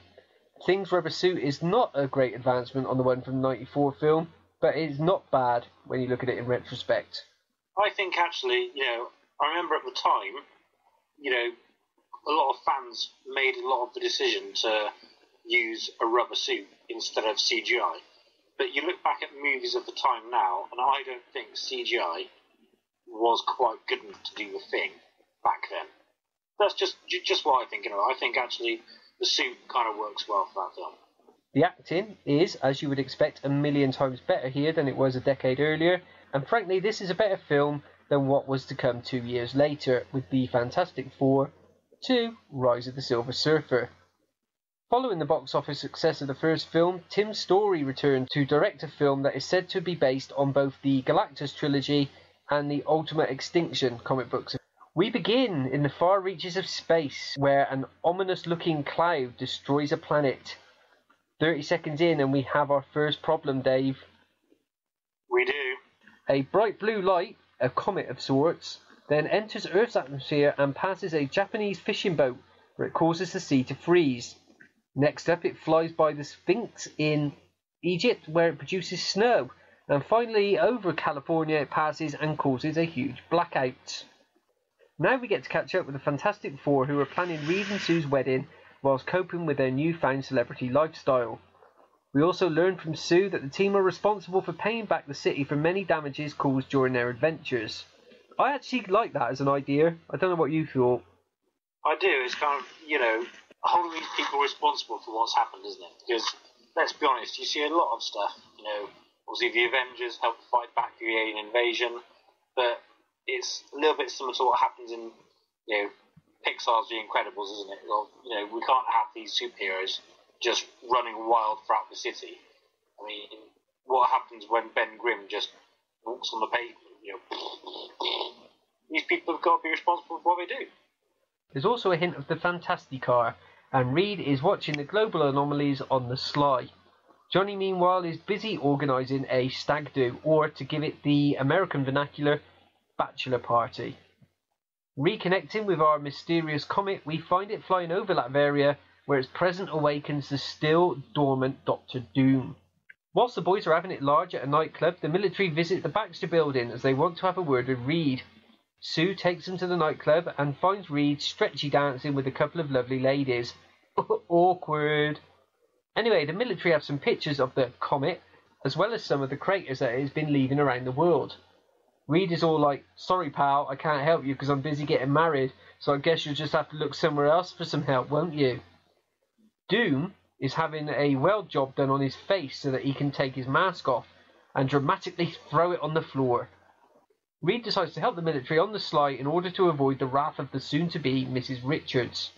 Things Rubber Suit is not a great advancement on the one from the 94 film, but it is not bad when you look at it in retrospect. I think actually, I remember at the time, a lot of fans made a lot of the decision to use a rubber suit instead of CGI. But you look back at movies of the time now, and I don't think CGI was quite good enough to do the thing back then. That's just what I think. I think actually the suit kind of works well for that film. The acting is, as you would expect, a million times better here than it was a decade earlier, and frankly this is a better film than what was to come 2 years later with the Fantastic Four 2 Rise of the Silver Surfer. Following the box office success of the first film, Tim Story returned to direct a film that is said to be based on both the Galactus trilogy and the Ultimate Extinction comic books. We begin in the far reaches of space, where an ominous-looking cloud destroys a planet. 30 seconds in and we have our first problem, Dave. We do. A bright blue light, a comet of sorts, then enters Earth's atmosphere and passes a Japanese fishing boat, where it causes the sea to freeze. Next up, it flies by the Sphinx in Egypt, where it produces snow. And finally, over California, it passes and causes a huge blackout. Now we get to catch up with the Fantastic Four, who are planning Reed and Sue's wedding whilst coping with their newfound celebrity lifestyle. We also learn from Sue that the team are responsible for paying back the city for many damages caused during their adventures. I actually like that as an idea. I don't know what you thought. I do. It's kind of, holding these people responsible for what's happened, isn't it? Because, let's be honest, you see a lot of stuff, obviously the Avengers helped fight back the alien invasion, but it's a little bit similar to what happens in, Pixar's The Incredibles, isn't it? Well, we can't have these superheroes just running wild throughout the city. I mean, what happens when Ben Grimm just walks on the pavement? These people have got to be responsible for what they do. There's also a hint of the Fantasticar, and Reed is watching the global anomalies on the sly. Johnny, meanwhile, is busy organising a stag do, or to give it the American vernacular, bachelor party. Reconnecting with our mysterious comet, we find it flying over Latveria, where its presence awakens the still dormant Dr.Doom. Whilst the boys are having it large at a nightclub, the military visit the Baxter building as they want to have a word with Reed. Sue takes them to the nightclub and finds Reed stretchy dancing with a couple of lovely ladies. Awkward. Anyway, the military have some pictures of the comet, as well as some of the craters that it has been leaving around the world. Reed is all like, sorry pal, I can't help you because I'm busy getting married, so I guess you'll just have to look somewhere else for some help, won't you? Doom is having a weld job done on his face so that he can take his mask off and dramatically throw it on the floor. Reed decides to help the military on the sly in order to avoid the wrath of the soon-to-be Mrs. Richards.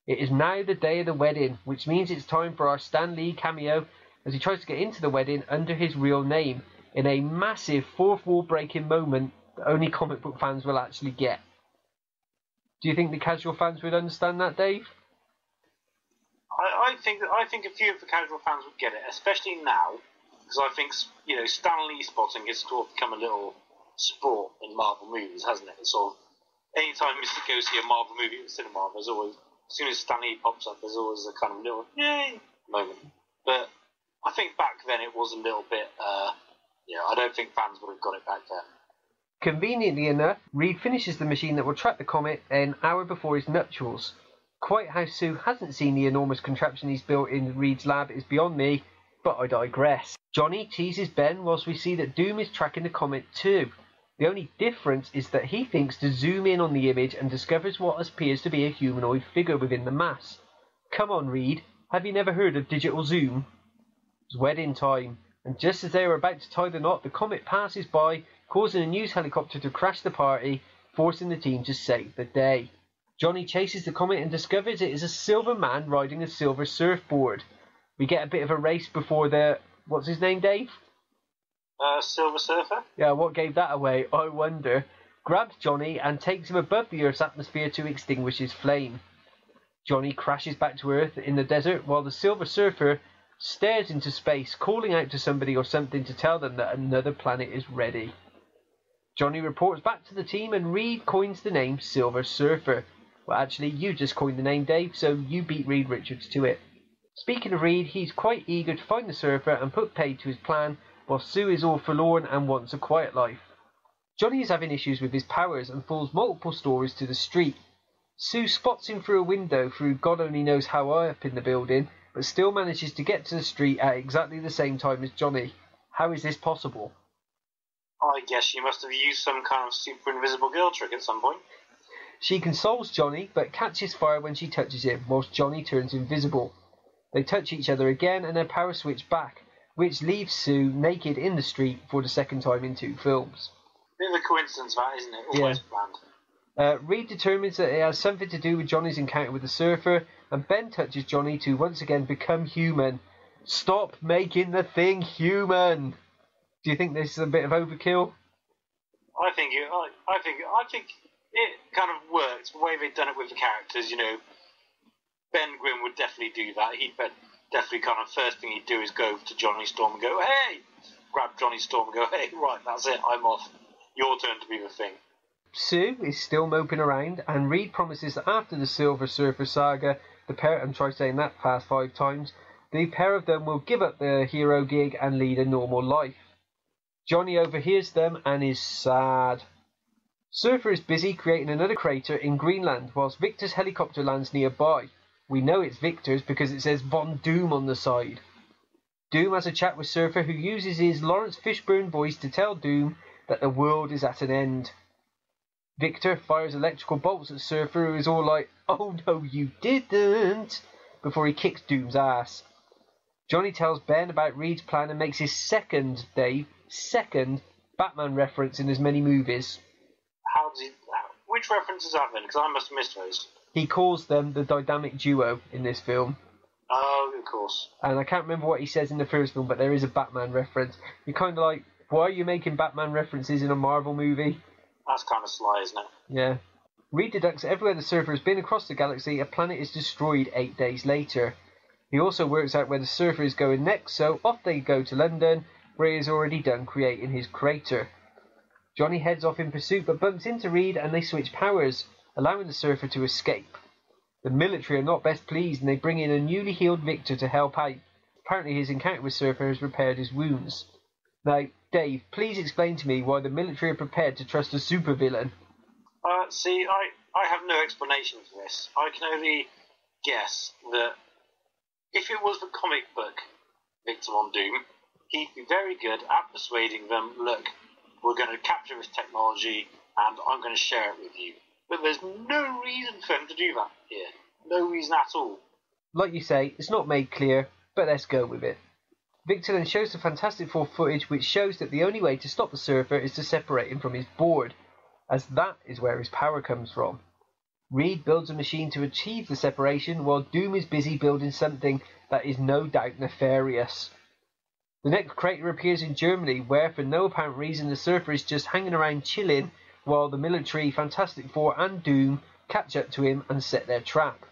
It is now the day of the wedding, which means it's time for our Stan Lee cameo as he tries to get into the wedding under his real name in a massive fourth wall breaking moment that only comic book fans will actually get. Do you think the casual fans would understand that, Dave? I think a few of the casual fans would get it, especially now, because I think Stan Lee spotting has sort of become a little sport in Marvel movies, hasn't it? It's sort of anytime you go see a Marvel movie at the cinema, there's always, as soon as Stan Lee pops up, there's always a kind of little yay moment. But I think back then it was a little bit. I don't think fans would have got it back then. Conveniently enough, Reed finishes the machine that will track the comet an hour before his nuptials. Quite how Sue hasn't seen the enormous contraption he's built in Reed's lab is beyond me, but I digress. Johnny teases Ben whilst we see that Doom is tracking the comet too. The only difference is that he thinks to zoom in on the image and discovers what appears to be a humanoid figure within the mass. Come on, Reed, have you never heard of digital zoom? It's wedding time, and just as they are about to tie the knot, the comet passes by, causing a news helicopter to crash the party, forcing the team to save the day. Johnny chases the comet and discovers it is a silver man riding a silver surfboard. We get a bit of a race before the... What's his name, Dave? Silver Surfer? Yeah, what gave that away? I wonder. Grabs Johnny and takes him above the Earth's atmosphere to extinguish his flame. Johnny crashes back to Earth in the desert while the Silver Surfer stares into space, calling out to somebody or something to tell them that another planet is ready. Johnny reports back to the team and Reed coins the name Silver Surfer. Well, actually, you just coined the name, Dave, so you beat Reed Richards to it. Speaking of Reed, he's quite eager to find the Surfer and put paid to his plan, while Sue is all forlorn and wants a quiet life. Johnny is having issues with his powers and falls multiple stories to the street. Sue spots him through a window through God only knows how high up in the building, but still manages to get to the street at exactly the same time as Johnny. How is this possible? I guess she must have used some kind of super invisible girl trick at some point. She consoles Johnny, but catches fire when she touches him, whilst Johnny turns invisible. They touch each other again and their powers switch back, which leaves Sue naked in the street for the second time in 2 films. Bit of a coincidence, that, isn't it? Almost planned. Reed determines that it has something to do with Johnny's encounter with the Surfer, and Ben touches Johnny to once again become human. Stop making the thing human! Do you think this is a bit of overkill? I think it kind of works. The way they've done it with the characters, you know, Ben Grimm would definitely do that. He'd definitely kind of first thing he'd do is go to Johnny Storm and go, hey! Grab Johnny Storm and go, hey, right, that's it, I'm off. Your turn to be the thing. Sue is still moping around, and Reed promises that after the Silver Surfer saga, and try saying that fast 5 times, the pair of them will give up their hero gig and lead a normal life. Johnny overhears them and is sad. Surfer is busy creating another crater in Greenland, whilst Victor's helicopter lands nearby. We know it's Victor's because it says Von Doom on the side. Doom has a chat with Surfer, who uses his Lawrence Fishburne voice to tell Doom that the world is at an end. Victor fires electrical bolts at Surfer, who is all like, oh no you didn't, before he kicks Doom's ass. Johnny tells Ben about Reed's plan and makes his second Batman reference in as many movies. Which reference is that then? Because I must have missed those. He calls them the dynamic duo in this film. Oh, of course. And I can't remember what he says in the first film, but there is a Batman reference. You're kind of like, why are you making Batman references in a Marvel movie? That's kind of sly, isn't it? Yeah. Reed deducts everywhere the Surfer has been across the galaxy, a planet is destroyed 8 days later. He also works out where the Surfer is going next, so off they go to London, where he has already done creating his crater. Johnny heads off in pursuit, but bumps into Reed and they switch powers, allowing the Surfer to escape. The military are not best pleased and they bring in a newly healed Victor to help out. Apparently his encounter with Surfer has repaired his wounds. Now, Dave, please explain to me why the military are prepared to trust a supervillain. See, I have no explanation for this. I can only guess that if it was the comic book Victor Von Doom, he'd be very good at persuading them, look, we're going to capture this technology and I'm going to share it with you. But there's no reason for him to do that here. No reason at all. Like you say, it's not made clear, but let's go with it. Victor then shows the Fantastic Four footage which shows that the only way to stop the Surfer is to separate him from his board, as that is where his power comes from. Reed builds a machine to achieve the separation, while Doom is busy building something that is no doubt nefarious. The next crater appears in Germany, where for no apparent reason the Surfer is just hanging around chilling, while the military, Fantastic Four and Doom catch up to him and set their trap.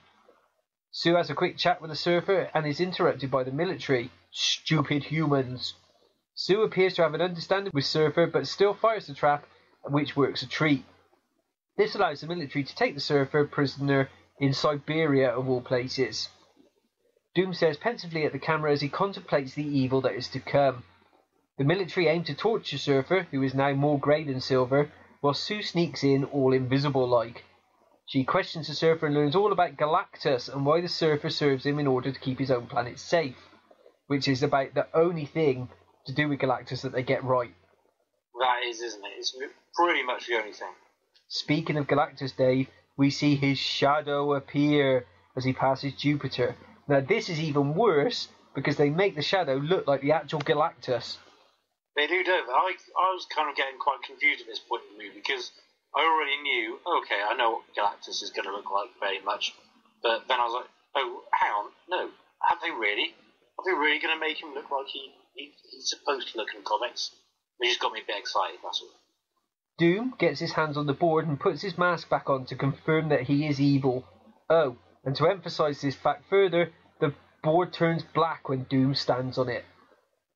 Sue has a quick chat with the Surfer and is interrupted by the military. Stupid humans. Sue appears to have an understanding with Surfer, but still fires the trap, which works a treat. This allows the military to take the Surfer prisoner in Siberia, of all places. Doom stares pensively at the camera as he contemplates the evil that is to come. The military aim to torture Surfer, who is now more grey than silver, while Sue sneaks in all invisible-like. She questions the Surfer and learns all about Galactus and why the Surfer serves him in order to keep his own planet safe, which is about the only thing to do with Galactus that they get right. That is, isn't it? It's pretty much the only thing. Speaking of Galactus, Dave, we see his shadow appear as he passes Jupiter. Now this is even worse because they make the shadow look like the actual Galactus. They do, don't they? I was kind of getting quite confused at this point in the movie because I already knew, okay, I know what Galactus is going to look like very much. But then I was like, oh, hang on, no. Have they really? Are they really going to make him look like he's supposed to look in comics? They just got me a bit excited, that's all. Doom gets his hands on the board and puts his mask back on to confirm that he is evil. Oh, and to emphasise this fact further, the board turns black when Doom stands on it.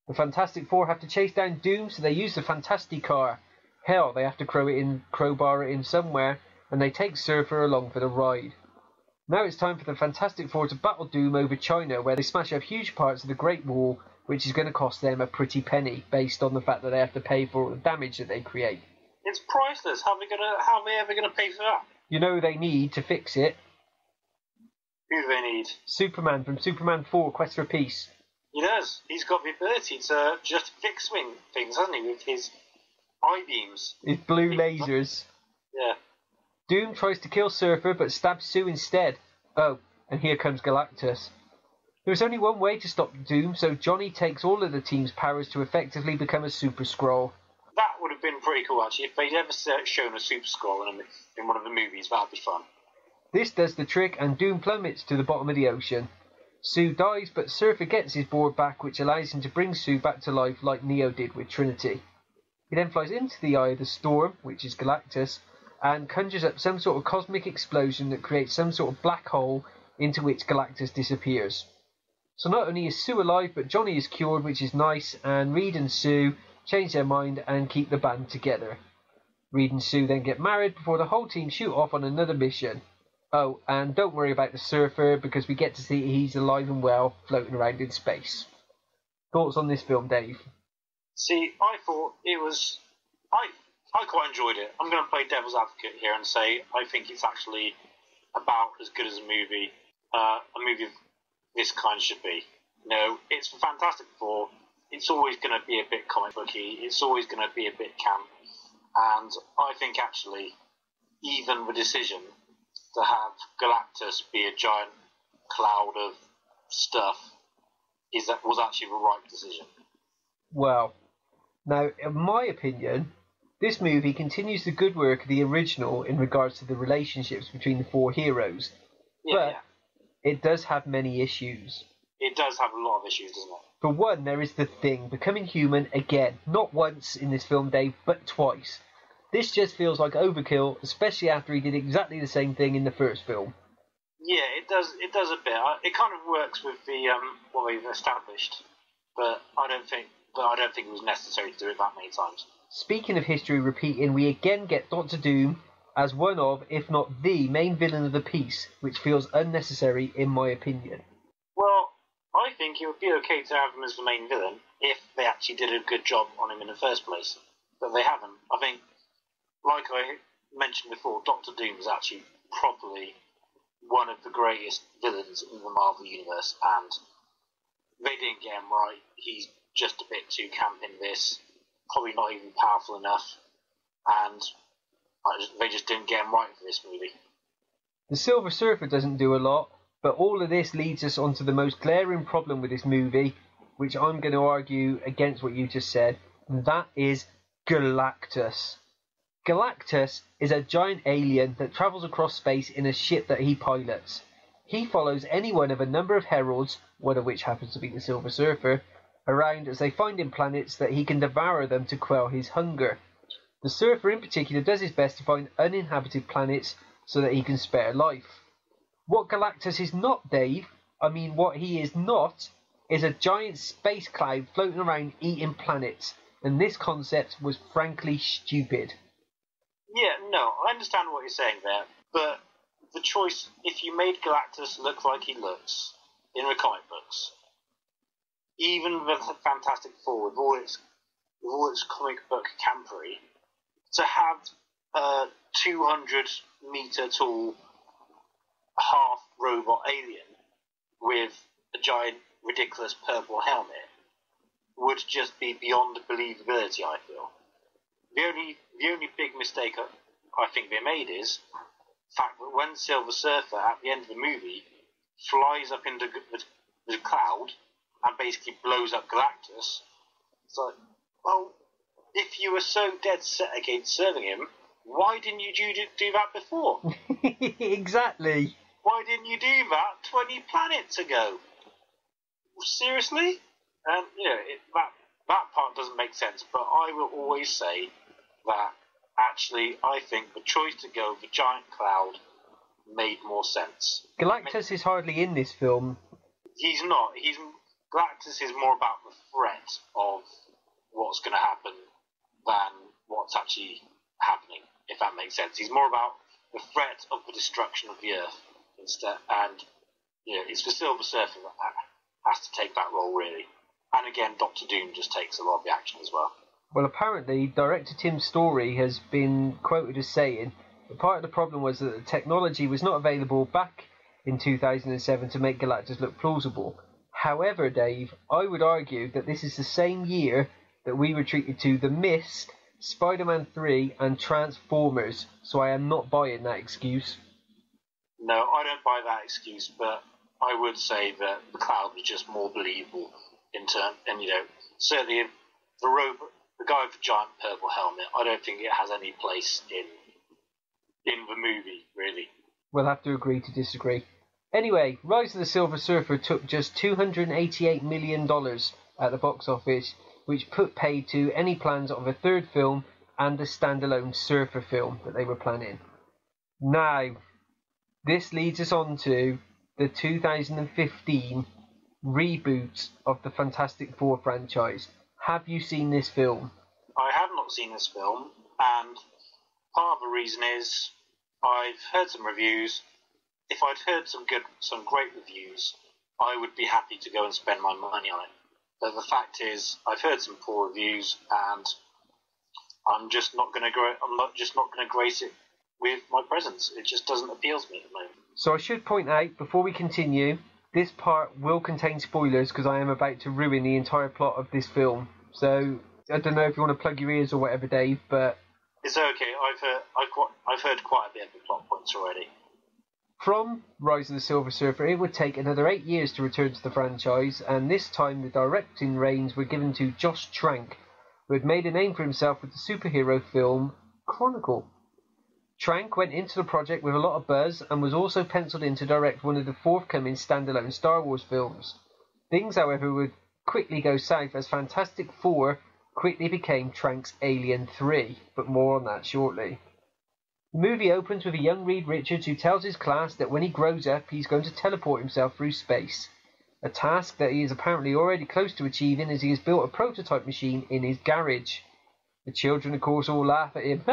The Fantastic Four have to chase down Doom, so they use the Fantastic Car. Hell, they have to crowbar it in somewhere, and they take Surfer along for the ride. Now it's time for the Fantastic Four to battle Doom over China, where they smash up huge parts of the Great Wall, which is going to cost them a pretty penny, based on the fact that they have to pay for all the damage that they create. It's priceless. How are they ever gonna pay for that? You know who they need to fix it? Who do they need? Superman from Superman 4, Quest for Peace. He does. He's got the ability to just fix things, hasn't he, with his eye beams. His blue lasers. Yeah. Doom tries to kill Surfer, but stabs Sue instead. Oh, and here comes Galactus. There's only one way to stop Doom, so Johnny takes all of the team's powers to effectively become a Super Skrull. That would have been pretty cool, actually. If they'd ever shown a Super Skrull in one of the movies, that'd be fun. This does the trick, and Doom plummets to the bottom of the ocean. Sue dies, but Surfer gets his board back, which allows him to bring Sue back to life like Neo did with Trinity. He then flies into the eye of the storm, which is Galactus, and conjures up some sort of cosmic explosion that creates some sort of black hole into which Galactus disappears. So not only is Sue alive, but Johnny is cured, which is nice, and Reed and Sue change their mind and keep the band together. Reed and Sue then get married before the whole team shoot off on another mission. Oh, and don't worry about the Surfer, because we get to see he's alive and well, floating around in space. Thoughts on this film, Dave? See, I thought it was... I quite enjoyed it. I'm going to play devil's advocate here and say I think it's actually about as good as a movie of this kind should be. No, it's for Fantastic Four. It's always going to be a bit comic booky. It's always going to be a bit camp. And I think actually, even the decision to have Galactus be a giant cloud of stuff was actually the right decision. Well, now, in my opinion, this movie continues the good work of the original in regards to the relationships between the four heroes. But it does have many issues. It does have a lot of issues, doesn't it? For one, there is the Thing, becoming human again. Not once in this film, Dave, but twice. This just feels like overkill, especially after he did exactly the same thing in the first film. Yeah, it does a bit. It kind of works with the what they've established, but I don't think it was necessary to do it that many times. Speaking of history repeating, we again get Dr.Doom as one of, if not the, main villain of the piece, which feels unnecessary in my opinion. Well, I think it would be okay to have him as the main villain if they actually did a good job on him in the first place. But they haven't. I think, like I mentioned before, Dr. Doom is actually properly one of the greatest villains in the Marvel Universe, and they didn't get him right. He's just a bit too camp in this, probably not even powerful enough, and they just didn't get him right for this movie. The Silver Surfer doesn't do a lot, but all of this leads us onto the most glaring problem with this movie, which I'm going to argue against what you just said, and that is Galactus. Galactus is a giant alien that travels across space in a ship that he pilots. He follows any one of a number of heralds, one of which happens to be the Silver Surfer, around as they find him planets that he can devour them to quell his hunger. The Surfer in particular does his best to find uninhabited planets so that he can spare life. What Galactus is not, Dave, what he is not, is a giant space cloud floating around eating planets, and this concept was frankly stupid. Yeah, no, I understand what you're saying there, but the choice, if you made Galactus look like he looks in the comic books, even the Fantastic Four, with all its comic book campery, to have a 200-meter tall half-robot alien with a giant, ridiculous purple helmet would just be beyond believability, I feel. The only big mistake I think they made is the fact that when Silver Surfer, at the end of the movie, flies up into the cloud and basically blows up Galactus, it's like, well, if you were so dead set against serving him, why didn't you do that before? Exactly. Why didn't you do that 20 planets ago? Seriously? And, that part doesn't make sense, but I will always say that actually I think the choice to go for Giant Cloud made more sense. Galactus is hardly in this film. He's not. Galactus is more about the threat of what's going to happen than what's actually happening, if that makes sense. He's more about the threat of the destruction of the Earth instead, and it's the Silver Surfer that has to take that role, really. And again, Dr. Doom just takes a lot of the action as well. Well, apparently, director Tim Story has been quoted as saying that part of the problem was that the technology was not available back in 2007 to make Galactus look plausible. However, Dave, I would argue that this is the same year that we were treated to The Mist, Spider-Man 3 and Transformers, so I am not buying that excuse. No, I don't buy that excuse, but I would say that the Cloud was just more believable and certainly the robot, the guy with the giant purple helmet, I don't think it has any place in the movie, really. We'll have to agree to disagree. Anyway, Rise of the Silver Surfer took just $288 million at the box office, which put paid to any plans of a third film and a standalone Surfer film that they were planning. Now, this leads us on to the 2015 reboot of the Fantastic Four franchise. Have you seen this film? I have not seen this film, and part of the reason is I've heard some reviews. If I'd heard some great reviews, I would be happy to go and spend my money on it. But the fact is, I've heard some poor reviews, and I'm just not going to grace it with my presence. It just doesn't appeal to me at the moment. So I should point out, before we continue, this part will contain spoilers because I am about to ruin the entire plot of this film. So I don't know if you want to plug your ears or whatever, Dave, but it's okay. I've heard quite a bit of the plot points already. From Rise of the Silver Surfer, it would take another 8 years to return to the franchise, and this time the directing reins were given to Josh Trank, who had made a name for himself with the superhero film Chronicle. Trank went into the project with a lot of buzz and was also penciled in to direct one of the forthcoming standalone Star Wars films. Things, however, would quickly go south as Fantastic Four quickly became Trank's Alien 3, but more on that shortly. The movie opens with a young Reed Richards who tells his class that when he grows up he's going to teleport himself through space, a task that he is apparently already close to achieving as he has built a prototype machine in his garage. The children of course all laugh at him,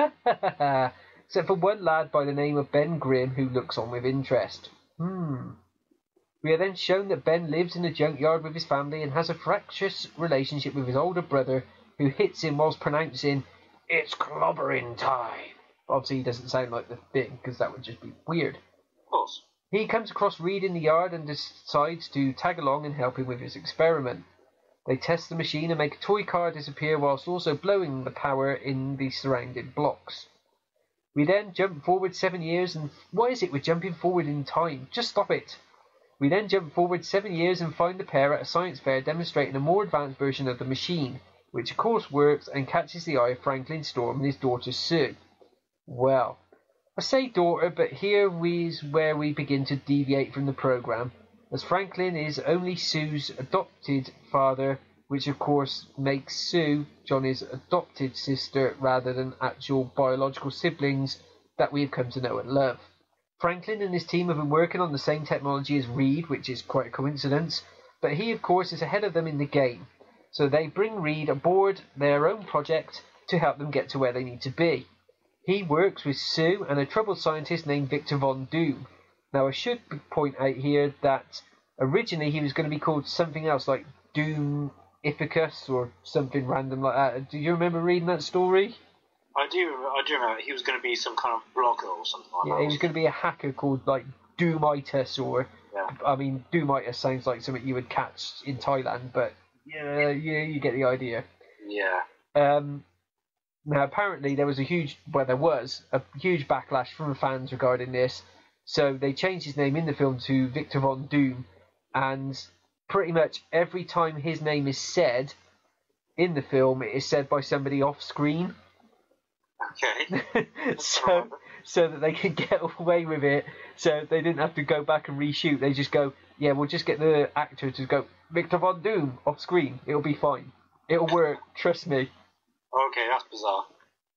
except for one lad by the name of Ben Grimm who looks on with interest. We are then shown that Ben lives in a junkyard with his family and has a fractious relationship with his older brother who hits him whilst pronouncing, "It's clobbering time." Obviously he doesn't sound like the thing because that would just be weird. Of course. He comes across Reed in the yard and decides to tag along and help him with his experiment. They test the machine and make a toy car disappear whilst also blowing the power in the surrounding blocks. We then jump forward 7 years and... What is it with jumping forward in time? Just stop it. We then jump forward 7 years and find the pair at a science fair demonstrating a more advanced version of the machine, which of course works and catches the eye of Franklin Storm and his daughter Sue. Well, I say daughter, but here is where we begin to deviate from the programme, as Franklin is only Sue's adopted father, which of course makes Sue Johnny's adopted sister rather than actual biological siblings that we have come to know and love. Franklin and his team have been working on the same technology as Reed, which is quite a coincidence, but he of course is ahead of them in the game, so they bring Reed aboard their own project to help them get to where they need to be. He works with Sue and a troubled scientist named Victor Von Doom. Now I should point out here that originally he was going to be called something else like Doom Ithacus or something random like that. Do you remember reading that story? I do remember. He was going to be some kind of blogger or something like that. Yeah, he was going to be a hacker called like Doomitis or... Yeah. I mean, Doomitis sounds like something you would catch in Thailand, but yeah, you get the idea. Yeah. Now apparently there was a huge backlash from the fans regarding this, so they changed his name in the film to Victor Von Doom, and pretty much every time his name is said in the film, it is said by somebody off screen. Okay. so that they can get away with it, so they didn't have to go back and reshoot. They just go, yeah, we'll just get the actor to go Victor Von Doom off screen. It'll be fine. It'll work. Trust me. Okay, that's bizarre.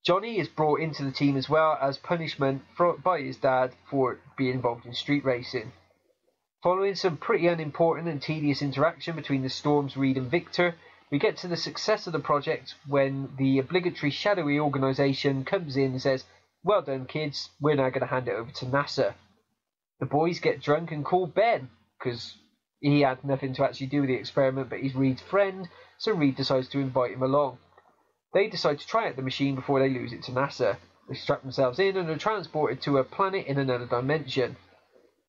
Johnny is brought into the team as well as punishment by his dad for being involved in street racing. Following some pretty unimportant and tedious interaction between the Storms, Reed and Victor, We get to the success of the project when the obligatory shadowy organisation comes in and says, "Well done, kids, we're now going to hand it over to NASA." The boys get drunk and call Ben, because he had nothing to actually do with the experiment, but he's Reed's friend, so Reed decides to invite him along. They decide to try out the machine before they lose it to NASA. They strap themselves in and are transported to a planet in another dimension.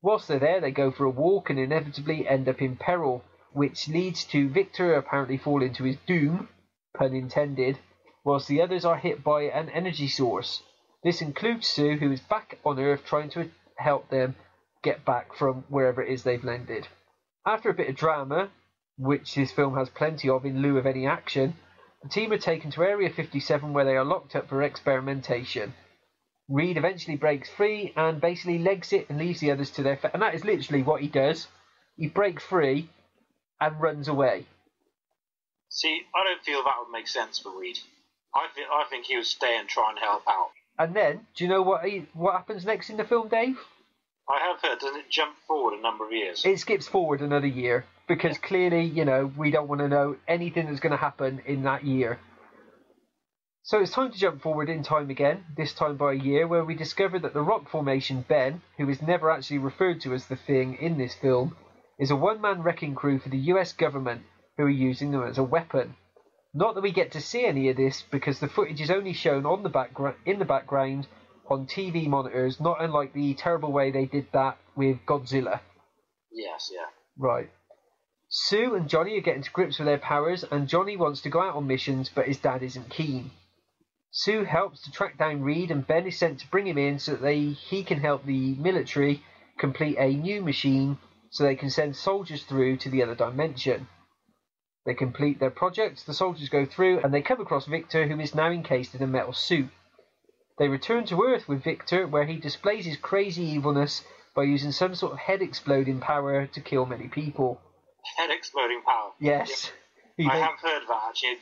Whilst they're there, they go for a walk and inevitably end up in peril, which leads to Victor apparently falling to his doom, pun intended, whilst the others are hit by an energy source. This includes Sue, who is back on Earth trying to help them get back from wherever it is they've landed. After a bit of drama, which this film has plenty of in lieu of any action, the team are taken to Area 57 where they are locked up for experimentation. Reed eventually breaks free and basically legs it and leaves the others to their fate. And that is literally what he does. He breaks free and runs away. See, I don't feel that would make sense for Reed. I think he would stay and try and help out. And then, do you know what happens next in the film, Dave? I have heard, doesn't it jump forward a number of years? It skips forward another year, because clearly, we don't want to know anything that's going to happen in that year. So it's time to jump forward in time again, this time by a year, where we discover that the rock formation Ben, who is never actually referred to as the Thing in this film, is a one-man wrecking crew for the US government, who are using them as a weapon. Not that we get to see any of this, because the footage is only shown on in the background on TV monitors, not unlike the terrible way they did that with Godzilla. Yes, yeah. Right. Sue and Johnny are getting to grips with their powers, and Johnny wants to go out on missions, but his dad isn't keen. Sue helps to track down Reed, and Ben is sent to bring him in so that he can help the military complete a new machine so they can send soldiers through to the other dimension. They complete their project, the soldiers go through, and they come across Victor, who is now encased in a metal suit. They return to Earth with Victor, where he displays his crazy evilness by using some sort of head-exploding power to kill many people. Head-exploding power? Yes. Yeah. I have heard that, actually.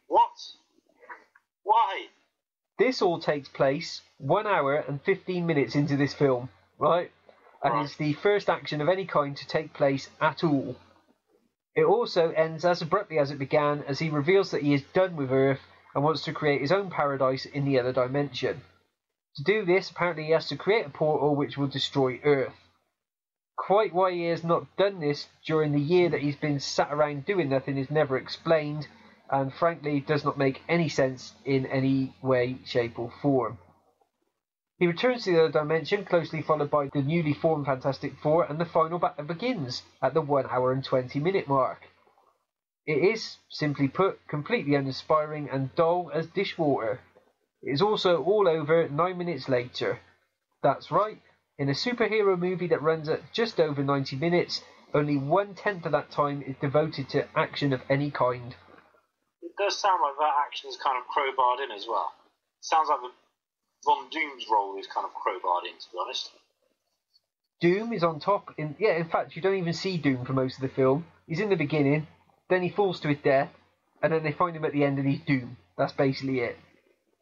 What? Why? This all takes place 1 hour and 15 minutes into this film, right? And it's the first action of any kind to take place at all. It also ends as abruptly as it began, as he reveals that he is done with Earth and wants to create his own paradise in the other dimension. To do this, apparently he has to create a portal which will destroy Earth. Quite why he has not done this during the year that he's been sat around doing nothing is never explained, and frankly does not make any sense in any way, shape or form. He returns to the other dimension, closely followed by the newly formed Fantastic Four, and the final battle begins at the 1 hour and 20 minute mark. It is, simply put, completely uninspiring and dull as dishwater. It is also all over 9 minutes later. That's right, in a superhero movie that runs at just over 90 minutes, only 1/10 of that time is devoted to action of any kind. It does sound like that action is kind of crowbarred in as well. It sounds like Von Doom's role is kind of crowbarred in, to be honest. Doom is on top. In fact, you don't even see Doom for most of the film. He's in the beginning, then he falls to his death, and then they find him at the end and he's Doom. That's basically it.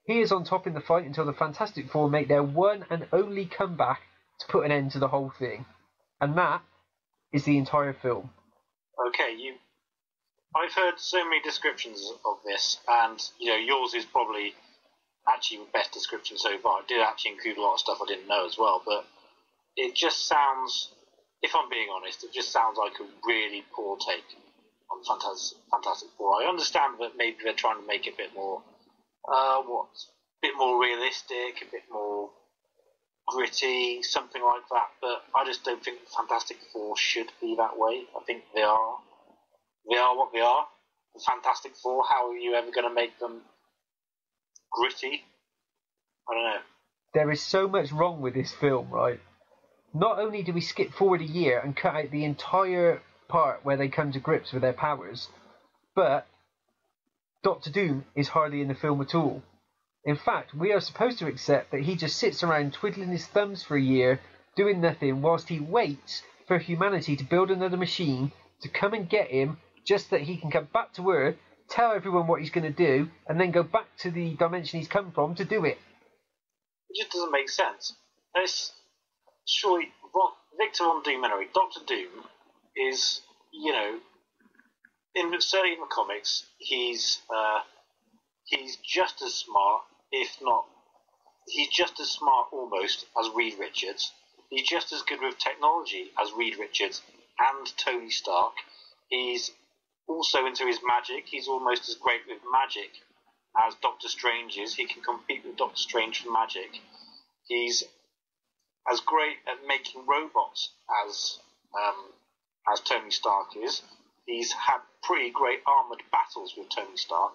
He is on top in the fight until the Fantastic Four make their one and only comeback to put an end to the whole thing. And that is the entire film. Okay, I've heard so many descriptions of this, and yours is probably actually the best description so far. It did actually include a lot of stuff I didn't know as well, but it just sounds, if I'm being honest, it just sounds like a really poor take on Fantastic Four. I understand that maybe they're trying to make it a bit more, realistic, a bit more gritty, something like that, but I just don't think Fantastic Four should be that way. I think they are what they are. The Fantastic Four, how are you ever going to make them gritty? I don't know. There is so much wrong with this film, right? Not only do we skip forward a year and cut out the entire part where they come to grips with their powers, but Dr. Doom is hardly in the film at all. In fact, we are supposed to accept that he just sits around twiddling his thumbs for a year, doing nothing, whilst he waits for humanity to build another machine to come and get him, just that he can come back to Earth, tell everyone what he's going to do, and then go back to the dimension he's come from to do it. It just doesn't make sense. Surely, Victor Von Doom, anyway, Dr. Doom is, certainly in the comics, he's just as smart, if not, he's just as smart almost as Reed Richards. He's just as good with technology as Reed Richards and Tony Stark. He's also into his magic. He's almost as great with magic as Doctor Strange is. He can compete with Doctor Strange for magic. He's as great at making robots as Tony Stark is. He's had pretty great armoured battles with Tony Stark.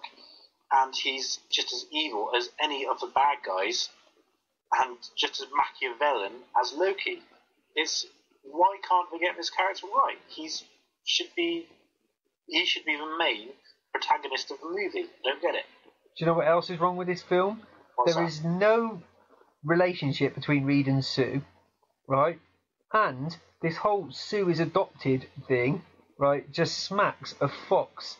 And he's just as evil as any of the bad guys, and just as Machiavellian as Loki. Why can't we get this character right? He should be the main protagonist of the movie. I don't get it. Do you know what else is wrong with this film? There is no relationship between Reed and Sue, right? And this whole Sue is adopted thing, right, just smacks of Fox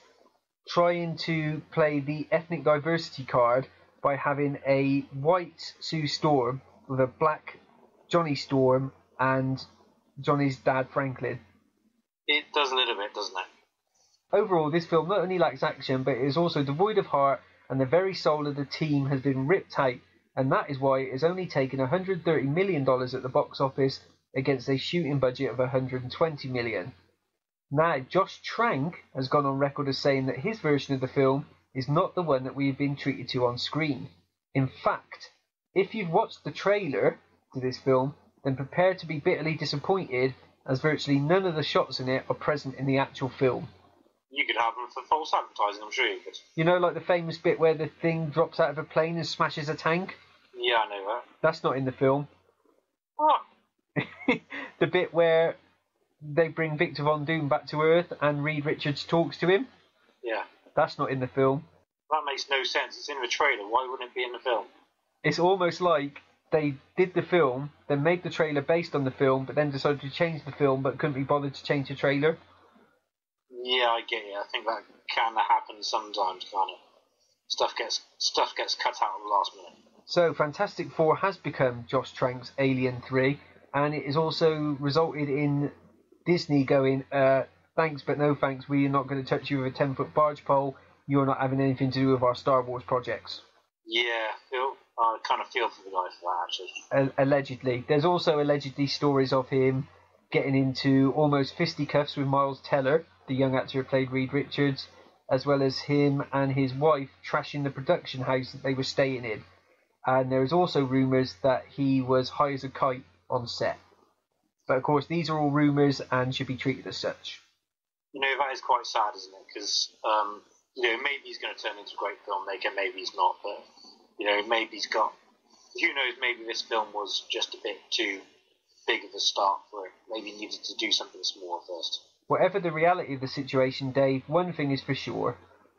trying to play the ethnic diversity card by having a white Sue Storm with a black Johnny Storm and Johnny's dad Franklin. It does a little bit, doesn't it? Overall, this film not only lacks action, but it is also devoid of heart, and the very soul of the team has been ripped out, and that is why it has only taken $130 million at the box office against a shooting budget of $120 million. Now, Josh Trank has gone on record as saying that his version of the film is not the one that we have been treated to on screen. In fact, if you've watched the trailer to this film, then prepare to be bitterly disappointed, as virtually none of the shots in it are present in the actual film. You could have them for false advertising, I'm sure you could. You know, like the famous bit where the thing drops out of a plane and smashes a tank? Yeah, I know that. That's not in the film. Oh. The bit where they bring Victor Von Doom back to Earth and Reed Richards talks to him? Yeah. That's not in the film. That makes no sense. It's in the trailer. Why wouldn't it be in the film? It's almost like they did the film, then made the trailer based on the film, but then decided to change the film but couldn't be bothered to change the trailer. Yeah, I get it. I think that can happen sometimes, can't it? Stuff gets cut out at the last minute. So, Fantastic Four has become Josh Trank's Alien 3, and it has also resulted in Disney going, thanks but no thanks, we are not going to touch you with a 10-foot barge pole, you're not having anything to do with our Star Wars projects. Yeah, I kind of feel for the guy for that, actually. Allegedly. There's also allegedly stories of him getting into almost fisticuffs with Miles Teller, the young actor who played Reed Richards, as well as him and his wife trashing the production house that they were staying in. And there is also rumours that he was high as a kite on set. But of course, these are all rumours and should be treated as such. You know, that is quite sad, isn't it? Because, maybe he's going to turn into a great filmmaker, maybe he's not, but, maybe he's got... Who knows, maybe this film was just a bit too big of a start for it. Maybe he needed to do something smaller first. Whatever the reality of the situation, Dave, one thing is for sure.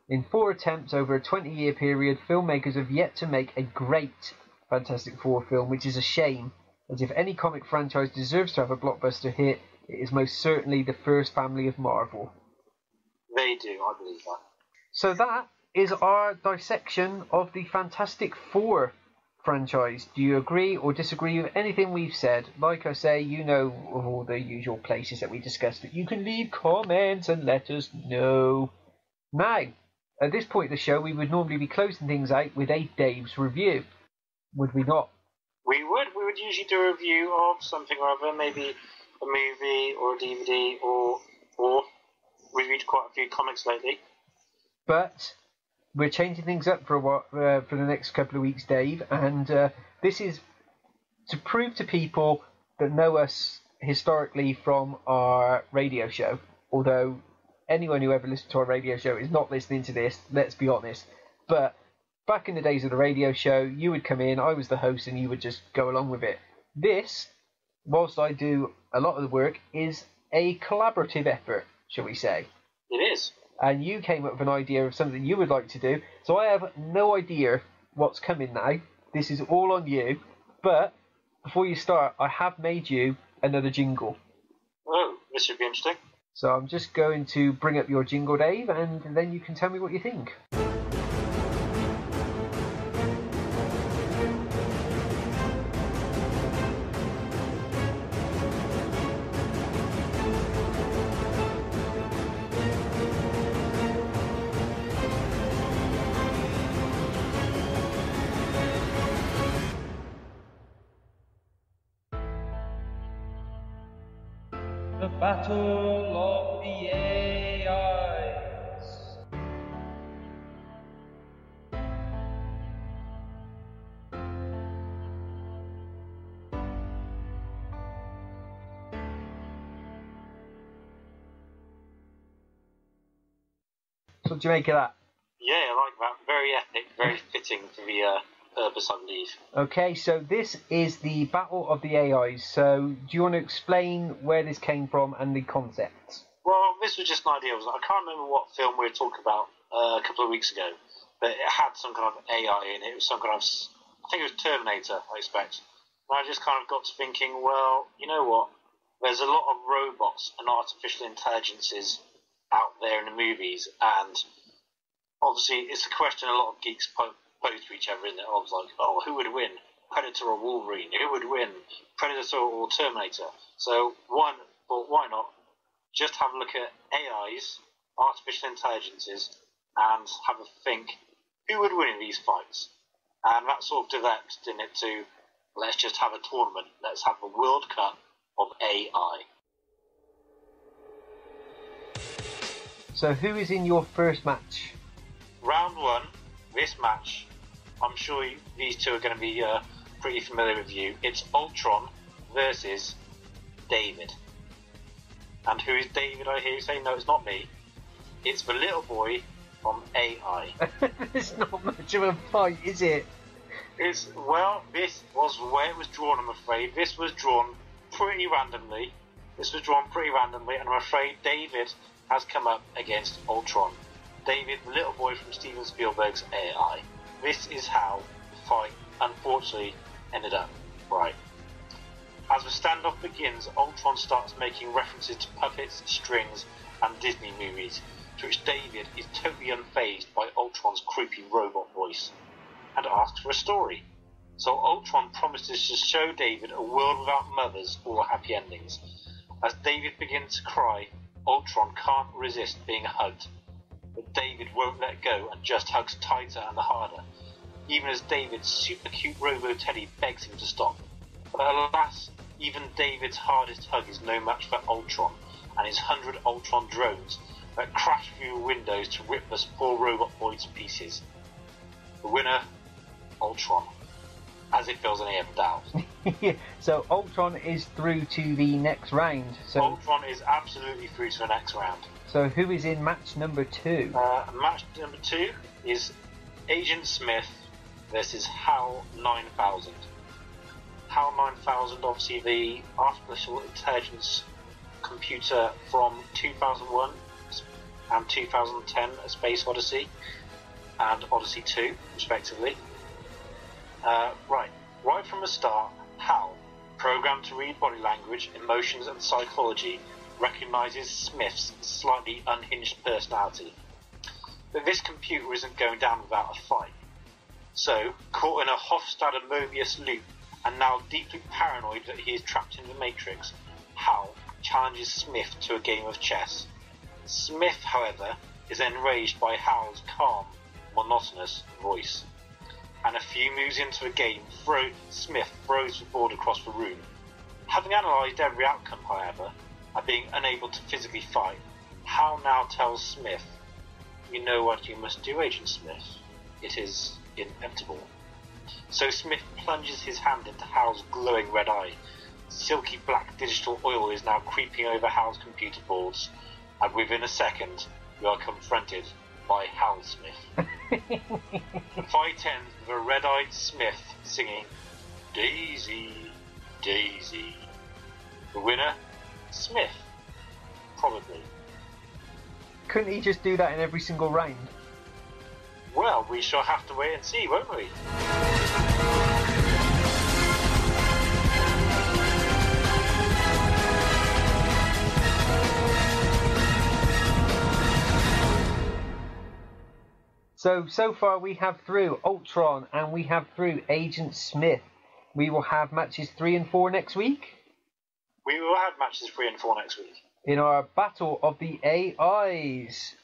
In 4 attempts over a 20-year period, filmmakers have yet to make a great Fantastic Four film, which is a shame, as if any comic franchise deserves to have a blockbuster hit, it is most certainly the first family of Marvel. They do, I believe that. So that is our dissection of the Fantastic Four franchise. Do you agree or disagree with anything we've said? Like I say, you know of all the usual places that we discussed it. You can leave comments and let us know. Now, at this point in the show, we would normally be closing things out with a Dave's review. Would we not? We would usually do a review of something or other, maybe a movie or a DVD, or we've read quite a few comics lately. But we're changing things up for a while, for the next couple of weeks, Dave, and this is to prove to people that know us historically from our radio show, although anyone who ever listened to our radio show is not listening to this, let's be honest. But back in the days of the radio show, you would come in, I was the host, and you would just go along with it. This, whilst I do a lot of the work, is a collaborative effort, shall we say. It is. And you came up with an idea of something you would like to do, so I have no idea what's coming now. This is all on you, but before you start, I have made you another jingle. Oh, this should be interesting. So I'm just going to bring up your jingle, Dave, and then you can tell me what you think. The Battle of the AIs. So what do you make of that? Yeah, I like that. Very epic, very fitting for the purpose, I believe. Okay, so this is the Battle of the AIs. So do you want to explain where this came from and the concepts? Well, this was just an idea. I can't remember what film we were talking about a couple of weeks ago, but it had some kind of AI in it. It was some kind of, I think it was Terminator, I expect. And I just kind of got to thinking, well, you know what? There's a lot of robots and artificial intelligences out there in the movies, and obviously it's a question a lot of geeks pose to each other, isn't it? I was like, oh, who would win, Predator or Wolverine? Who would win, Predator or Terminator? So why not just have a look at AIs, artificial intelligences, and have a think, who would win in these fights? And that sort of developed, didn't it, to let's just have a tournament, let's have the World Cup of AI. So who is in your first match? Round one, this match, I'm sure these two are going to be pretty familiar with you. It's Ultron versus David. And who is David, I hear you say? No, it's not me. It's the little boy from AI. It's not much of a fight, is it? This was where it was drawn, I'm afraid. This was drawn pretty randomly. And I'm afraid David has come up against Ultron. David, the little boy from Steven Spielberg's AI. This is how the fight, unfortunately, ended up. Right. As the standoff begins, Ultron starts making references to puppets, strings, and Disney movies, to which David is totally unfazed by Ultron's creepy robot voice, and asks for a story. So Ultron promises to show David a world without mothers or happy endings. As David begins to cry, Ultron can't resist being hugged, but David won't let go and just hugs tighter and harder, even as David's super cute Robo Teddy begs him to stop. But alas, even David's hardest hug is no match for Ultron and his 100 Ultron drones that crash through windows to rip this poor robot boy to pieces. The winner, Ultron, as if there was any other doubt. So Ultron is through to the next round. So Ultron is absolutely through to the next round. So who is in match number 2? Match number 2 is Agent Smith versus HAL 9000. HAL 9000, obviously the artificial intelligence computer from 2001 and 2010, A Space Odyssey and Odyssey 2, respectively. Right from the start, HAL, programmed to read body language, emotions and psychology, recognises Smith's slightly unhinged personality. But this computer isn't going down without a fight. So, caught in a Hofstadter-Mobius loop and now deeply paranoid that he is trapped in the Matrix, HAL challenges Smith to a game of chess. Smith, however, is enraged by HAL's calm, monotonous voice. And a few moves into the game, Smith throws the board across the room. Having analysed every outcome, however, and being unable to physically fight, HAL now tells Smith, "You know what you must do, Agent Smith. It is inevitable." So Smith plunges his hand into HAL's glowing red eye. Silky black digital oil is now creeping over HAL's computer boards, and within a second, we are confronted by HAL Smith. The fight ends with a red-eyed Smith singing, "Daisy, Daisy." The winner? Smith. Probably. Couldn't he just do that in every single round? Well, we shall have to wait and see, won't we? So far we have through Ultron and we have through Agent Smith. We will have matches 3 and 4 next week. We will have matches 3 and 4 next week. In our Battle of the AIs.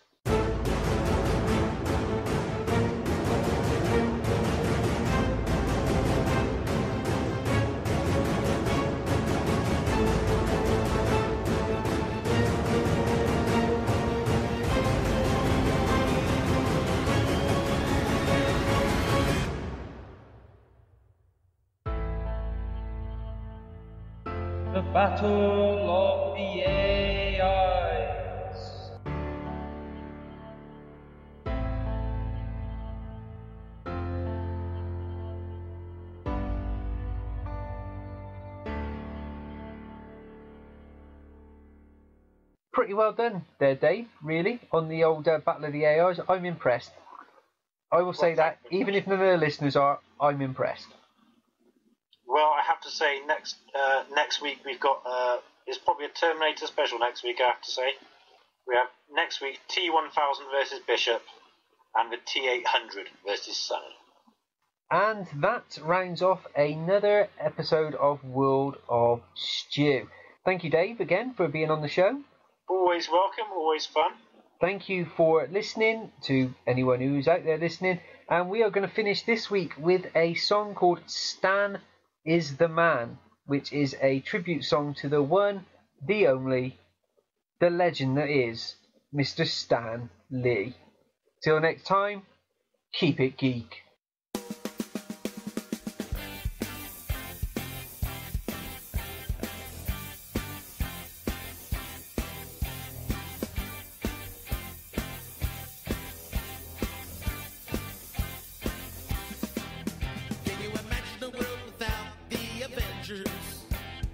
Battle of the AIs. Pretty well done there, Dave, really, on the old Battle of the AIs. I'm impressed. I will say that, even if none of the listeners are, I'm impressed. Well, I have to say, next week we've got, it's probably a Terminator special next week, I have to say. We have next week T-1000 versus Bishop, and the T-800 versus Sunny. And that rounds off another episode of World of Stu. Thank you, Dave, again, for being on the show. Always welcome, always fun. Thank you for listening, to anyone who's out there listening. And we are going to finish this week with a song called Stan is the Man, which is a tribute song to the one, the only, the legend that is Mr. Stan Lee. Till next time, keep it geek.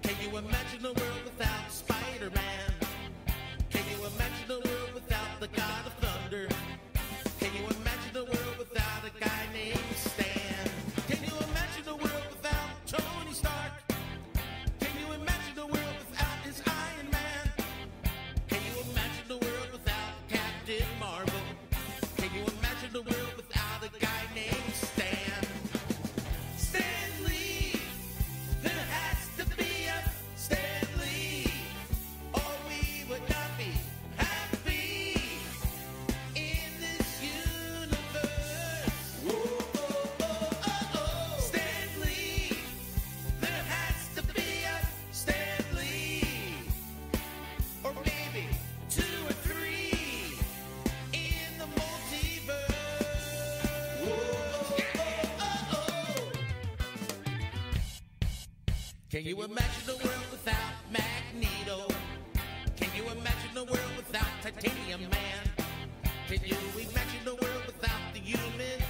Can you imagine a world without Spider-Man? Can you imagine a world without the God of Thunder? Can you imagine a world without a guy named Stan? Can you imagine a world without Tony Stark? Can you imagine a world without his Iron Man? Can you imagine a world without Captain Marvel? Can you imagine a world without a guy named Stan? Stan Lee! There has to be a Stan Lee, or we would not be happy in this universe. Whoa, oh, oh, oh, oh. Stan Lee, there has to be a Stan Lee, or maybe 2 or 3 in the multiverse. Whoa, oh, oh, oh. Can you imagine a world without Magneto? Can you imagine a world without Titanium Man? Can you imagine a world without the Human